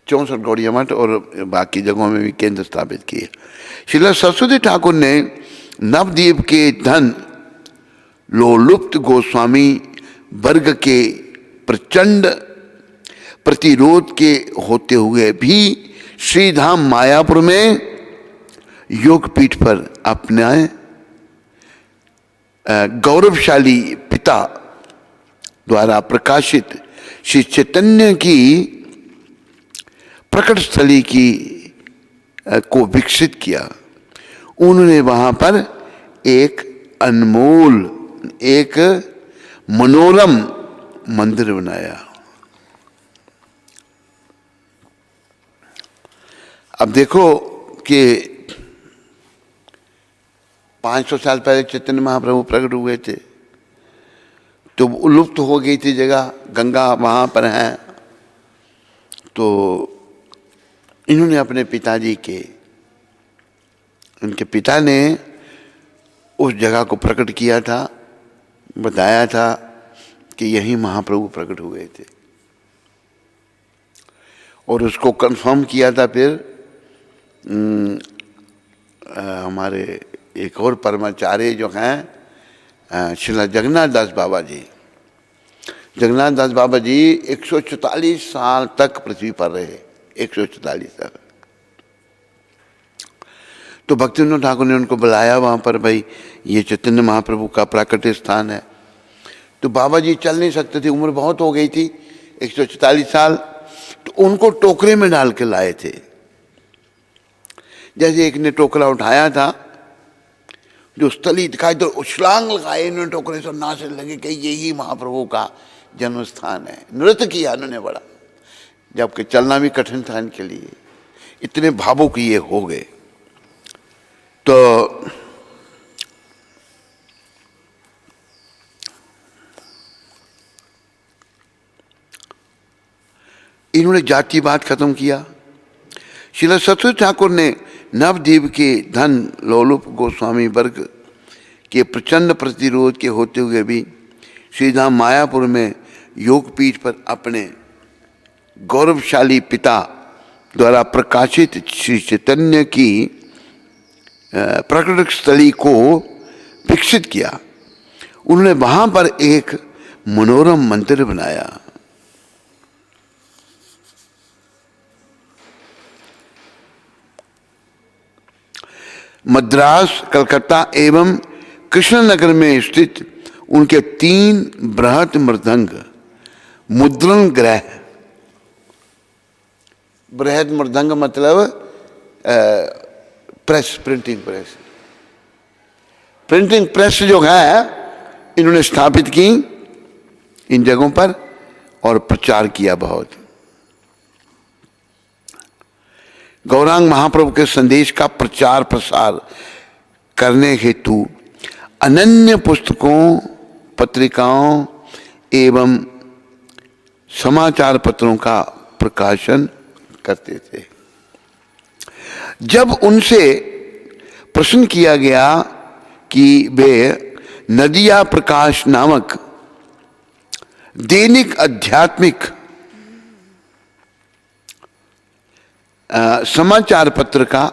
64 गौड़िया मठ और बाकी जगहों में भी केंद्र स्थापित किए। श्रील सरस्वती ठाकुर ने नवद्वीप के धन लोलुप्त गोस्वामी वर्ग के प्रचंड प्रतिरोध के होते हुए भी श्रीधाम मायापुर में योगपीठ पर अपने गौरवशाली पिता द्वारा प्रकाशित श्री चैतन्य की प्रकट स्थली को विकसित किया। उन्होंने वहां पर एक अनमोल, एक मनोरम मंदिर बनाया। अब देखो कि 500 साल पहले चैतन्य महाप्रभु प्रकट हुए थे, तो लुप्त हो गई थी जगह, गंगा वहाँ पर है। तो इन्होंने अपने पिताजी के, उनके पिता ने उस जगह को प्रकट किया था, बताया था कि यही महाप्रभु प्रकट हुए थे, और उसको कंफर्म किया था। फिर हमारे एक और परमाचार्य जो हैं श्रील जगन्नाथ दास बाबा जी, जगन्नाथ दास बाबा जी 144 साल तक पृथ्वी पर रहे, 144 साल। तो भक्तिविनोद ठाकुर ने उनको बुलाया वहाँ पर, भाई ये चैतन्य महाप्रभु का प्राकट्य स्थान है। तो बाबा जी चल नहीं सकते थे, उम्र बहुत हो गई थी, 144 साल। तो उनको टोकरे में डाल के लाए थे। जैसे एक ने टोकरा उठाया था, जो स्थली दिखाई तो उछलांग लगाए इन्होंने टोकरे से, नाचने लगे कि यही महाप्रभु का जन्म स्थान है। नृत्य किया उन्होंने बड़ा, जबकि चलना भी कठिन था इनके लिए, इतने भावुक ये हो गए। तो इन्होंने जातिवाद खत्म किया। श्रील सरस्वती ठाकुर ने नवद्वीप के धन लोलुप गोस्वामी वर्ग के प्रचंड प्रतिरोध के होते हुए भी श्रीधाम मायापुर में योगपीठ पर अपने गौरवशाली पिता द्वारा प्रकाशित श्री चैतन्य की प्रकट स्थली को विकसित किया। उन्होंने वहां पर एक मनोरम मंदिर बनाया। मद्रास, कलकत्ता एवं कृष्णनगर में स्थित उनके 3 बृहत मृदंग मुद्रण गृह, बृहद मृदंग मतलब press, printing press, printing press जो है इन्होंने स्थापित की इन जगहों पर और प्रचार किया बहुत। गौरांग महाप्रभु के संदेश का प्रचार प्रसार करने हेतु अनन्य पुस्तकों, पत्रिकाओं एवं समाचार पत्रों का प्रकाशन करते थे। जब उनसे प्रश्न किया गया कि वे नदिया प्रकाश नामक दैनिक आध्यात्मिक समाचार पत्र का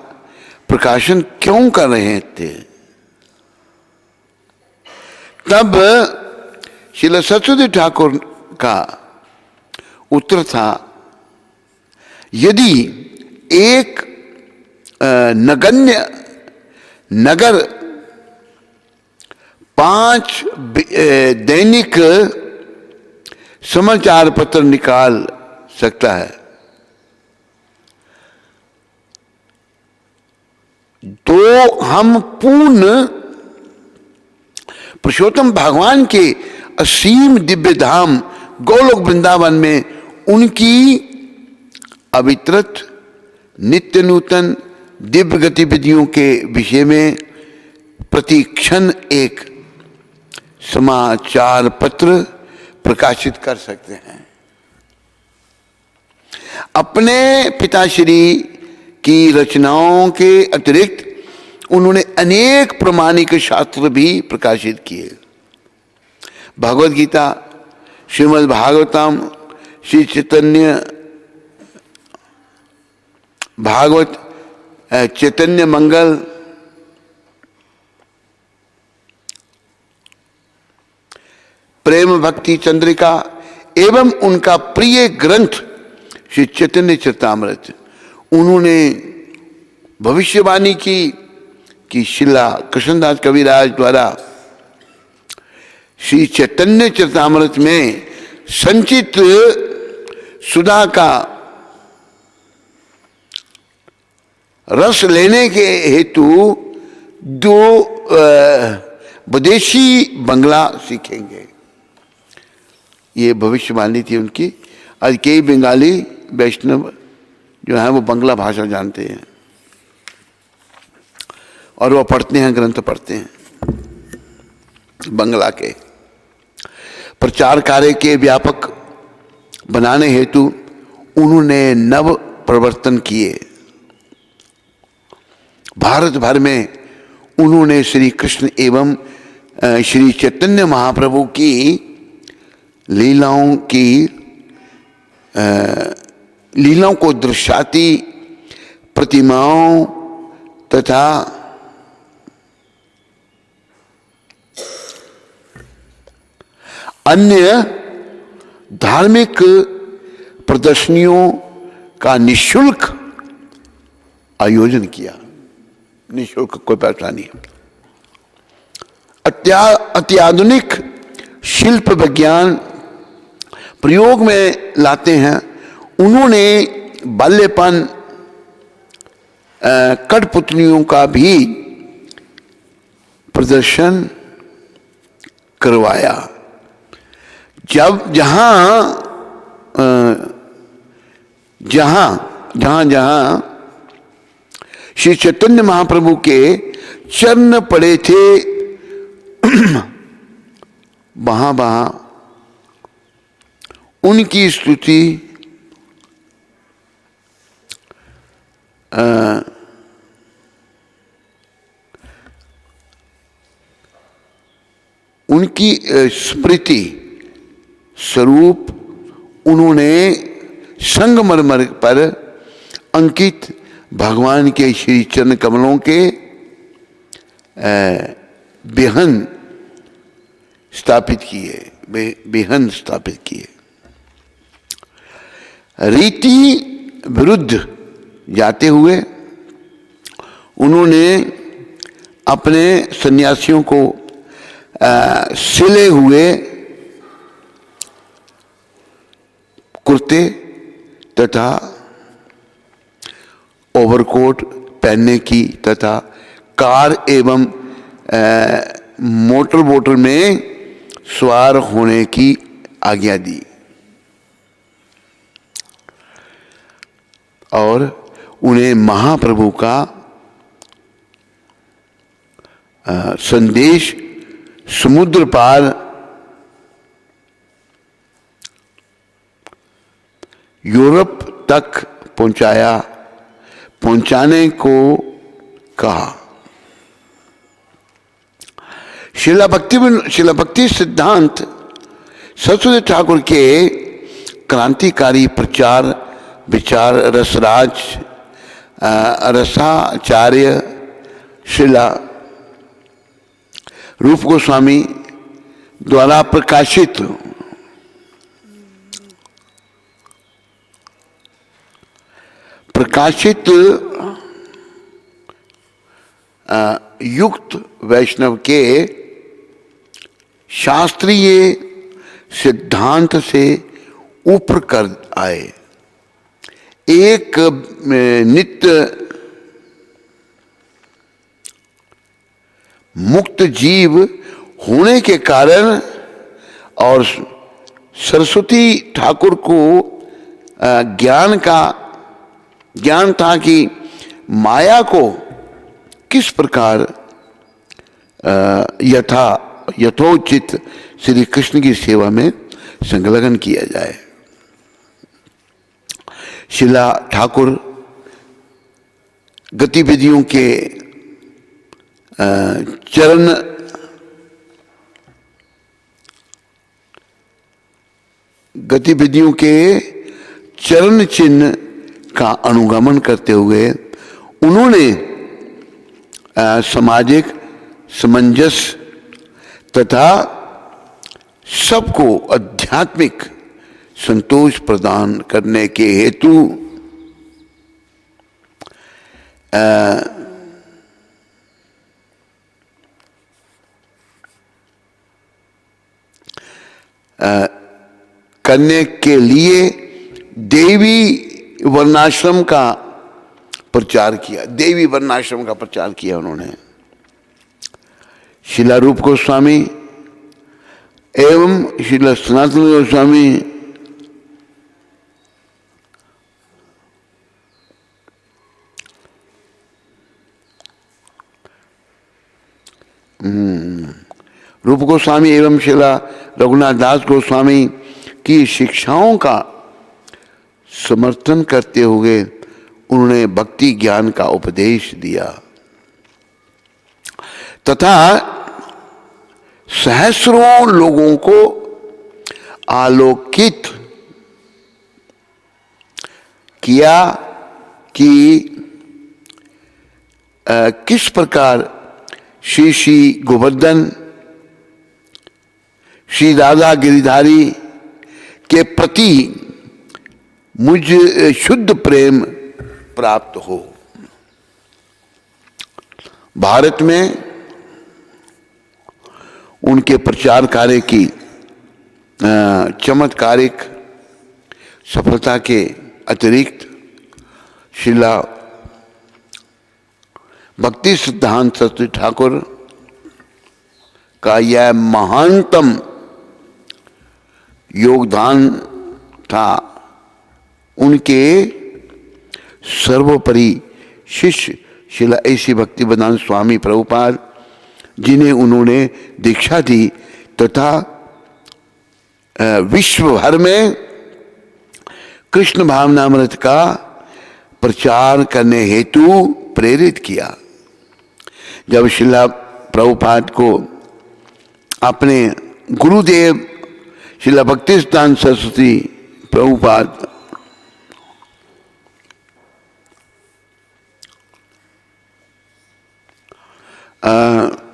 प्रकाशन क्यों कर रहे थे, तब श्रील सरस्वती ठाकुर का उत्तर था, यदि एक नगण्य नगर 5 दैनिक समाचार पत्र निकाल सकता है, तो हम पूर्ण पुरुषोत्तम भगवान के असीम दिव्य धाम गोलोक वृंदावन में उनकी अवित्रत नित्य नूतन दिव्य गतिविधियों के विषय में प्रतिक्षण एक समाचार पत्र प्रकाशित कर सकते हैं। अपने पिताश्री की रचनाओं के अतिरिक्त उन्होंने अनेक प्रमाणिक शास्त्र भी प्रकाशित किए। भगवद गीता, श्रीमद् भागवतम, श्री चैतन्य भागवत, चैतन्य मंगल, प्रेम भक्ति चंद्रिका एवं उनका प्रिय ग्रंथ श्री चैतन्य चरितामृत। उन्होंने भविष्यवाणी की कि श्रीला कृष्णदास कविराज द्वारा श्री चैतन्य चरितामृत में संचित सुधा का रस लेने के हेतु 2 विदेशी बंगला सीखेंगे। ये भविष्यवाणी थी उनकी। आज कई बंगाली वैष्णव जो है वो बंगला भाषा जानते हैं और वो पढ़ते हैं, ग्रंथ पढ़ते हैं बंगला के। प्रचार कार्य के व्यापक बनाने हेतु उन्होंने नव प्रवर्तन किए। भारत भर में उन्होंने श्री कृष्ण एवं श्री चैतन्य महाप्रभु की लीलाओं को दर्शाती प्रतिमाओं तथा अन्य धार्मिक प्रदर्शनियों का निःशुल्क आयोजन किया। निःशुल्क, कोई पैसा नहीं। अत्याधुनिक शिल्प विज्ञान प्रयोग में लाते हैं। उन्होंने बाल्यपन कठपुतलियों का भी प्रदर्शन करवाया। जब जहां श्री चैतन्य महाप्रभु के चरण पड़े थे वहां उनकी स्तुति उनकी स्मृति स्वरूप उन्होंने संगमरमर पर अंकित भगवान के श्री चरण कमलों के बेहन स्थापित किए। रीति विरुद्ध जाते हुए उन्होंने अपने सन्यासियों को सिले हुए कुर्ते तथा ओवरकोट पहनने की तथा कार एवं मोटर बोटर में सवार होने की आज्ञा दी और उन्हें महाप्रभु का संदेश समुद्र पार यूरोप तक पहुंचाने को कहा। शिला भक्ति सिद्धांत सरस्वती ठाकुर के क्रांतिकारी प्रचार विचार रसाचार्य शिला रूप गोस्वामी द्वारा प्रकाशित युक्त वैष्णव के शास्त्रीय सिद्धांत से ऊपर कर आए। एक नित्य मुक्त जीव होने के कारण और सरस्वती ठाकुर को ज्ञान था कि माया को किस प्रकार यथोचित श्री कृष्ण की सेवा में संलग्न किया जाए। शिला ठाकुर गतिविधियों के चरण चिन्ह का अनुगमन करते हुए उन्होंने सामाजिक सामंजस्य तथा सबको आध्यात्मिक संतोष प्रदान करने के हेतु करने के लिए देवी वर्णाश्रम का प्रचार किया। देवी वर्णाश्रम का प्रचार किया उन्होंने। शिला रूप गोस्वामी एवं शिला सनातन गोस्वामी रूप गोस्वामी एवं शिला रघुनाथ दास गोस्वामी की शिक्षाओं का समर्थन करते हुए उन्होंने भक्ति ज्ञान का उपदेश दिया तथा सहस्रों लोगों को आलोकित किया कि किस प्रकार श्री गोवर्धन श्री राधा गिरिधारी के प्रति मुझ शुद्ध प्रेम प्राप्त हो। भारत में उनके प्रचार कार्य की चमत्कारिक सफलता के अतिरिक्त शिला भक्ति सिद्धांत सरस्वती ठाकुर का यह महानतम योगदान था। उनके सर्वोपरि शिष्य शिला ऐसी भक्ति वेदांत स्वामी प्रभुपाद जिन्हें उन्होंने दीक्षा दी तथा विश्व भर में कृष्ण भावनामृत का प्रचार करने हेतु प्रेरित किया। जब शिला प्रभुपाद को अपने गुरुदेव शिला भक्ति सिद्धांत सरस्वती प्रभुपाद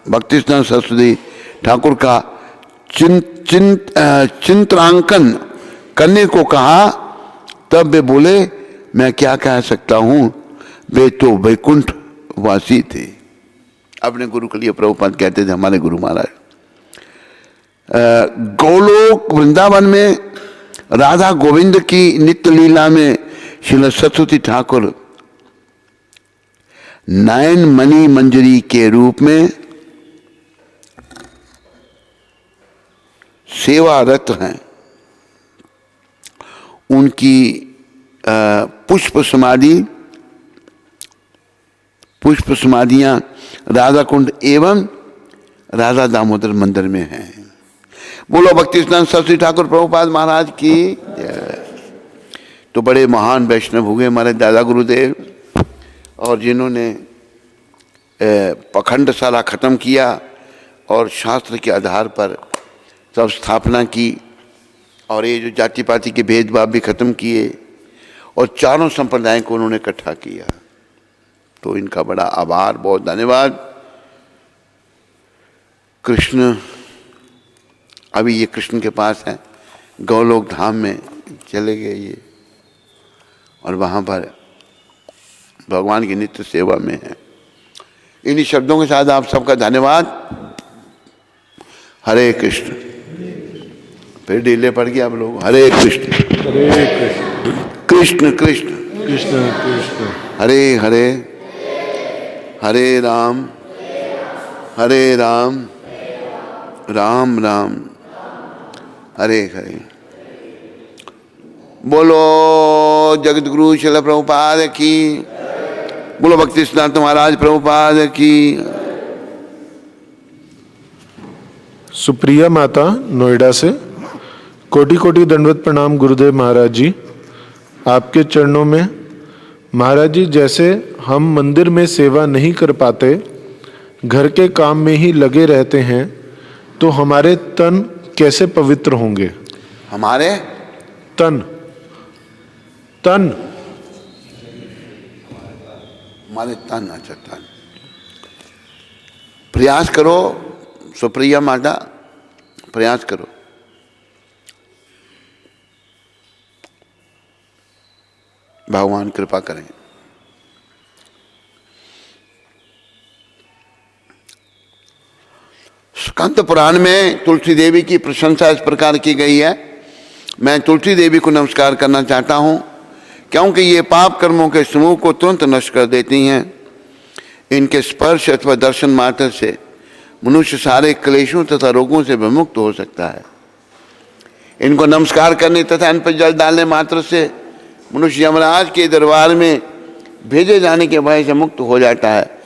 भक्ति सिद्धांत सरस्वती ठाकुर का चित्रांकन करने को कहा, तब वे बोले मैं क्या कह सकता हूं, वे तो वैकुंठ वासी थे। अपने गुरु के लिए प्रभुपाद कहते थे हमारे गुरु महाराज। गोलोक वृंदावन में राधा गोविंद की नित्य लीला में श्रील सरस्वती ठाकुर नयन मणि मंजरी के रूप में सेवारत हैं। उनकी पुष्प समाधियां राधा कुंड एवं राधा दामोदर मंदिर में हैं। बोलो भक्ति सिद्धांत सरस्वती ठाकुर प्रभुपाद महाराज की। तो बड़े महान वैष्णव हुए हमारे दादा गुरुदेव, और जिन्होंने पखंडशाला खत्म किया और शास्त्र के आधार पर सब स्थापना की, और ये जो जाति पाति के भेदभाव भी खत्म किए और चारों संप्रदाय को उन्होंने इकट्ठा किया। तो इनका बड़ा आभार, बहुत धन्यवाद। कृष्ण अभी ये कृष्ण के पास है, गौलोक धाम में चले गए ये, और वहाँ पर भगवान की नित्य सेवा में है। इन्हीं शब्दों के साथ आप सबका धन्यवाद। हरे कृष्ण। फिर ढीले पड़ गए आप लोग। हरे कृष्ण। हरे कृष्ण कृष्ण कृष्ण कृष्ण कृष्ण हरे हरे, हरे राम राम राम हरे हरे। बोलो जगत गुरु श्रील प्रभुपाद की, बोलो भक्ति सिद्धांत महाराज प्रभुपाद की। सुप्रिया माता नोएडा से, कोटि कोटि दंडवत प्रणाम गुरुदेव महाराज जी। आपके चरणों में महाराज जी, जैसे हम मंदिर में सेवा नहीं कर पाते, घर के काम में ही लगे रहते हैं, तो हमारे तन कैसे पवित्र होंगे? हमारे तन हमारे तन, अच्छा तन। प्रयास करो सुप्रिया माता, प्रयास करो। भगवान कृपा करें। स्कंद पुराण में तुलसी देवी की प्रशंसा इस प्रकार की गई है। मैं तुलसी देवी को नमस्कार करना चाहता हूं, क्योंकि ये पाप कर्मों के समूह को तुरंत नष्ट कर देती हैं। इनके स्पर्श अथवा दर्शन मात्र से मनुष्य सारे क्लेशों तथा रोगों से विमुक्त हो सकता है। इनको नमस्कार करने तथा इन पर जल डालने मात्र से मनुष्य यमराज के दरबार में भेजे जाने के भय से मुक्त हो जाता है।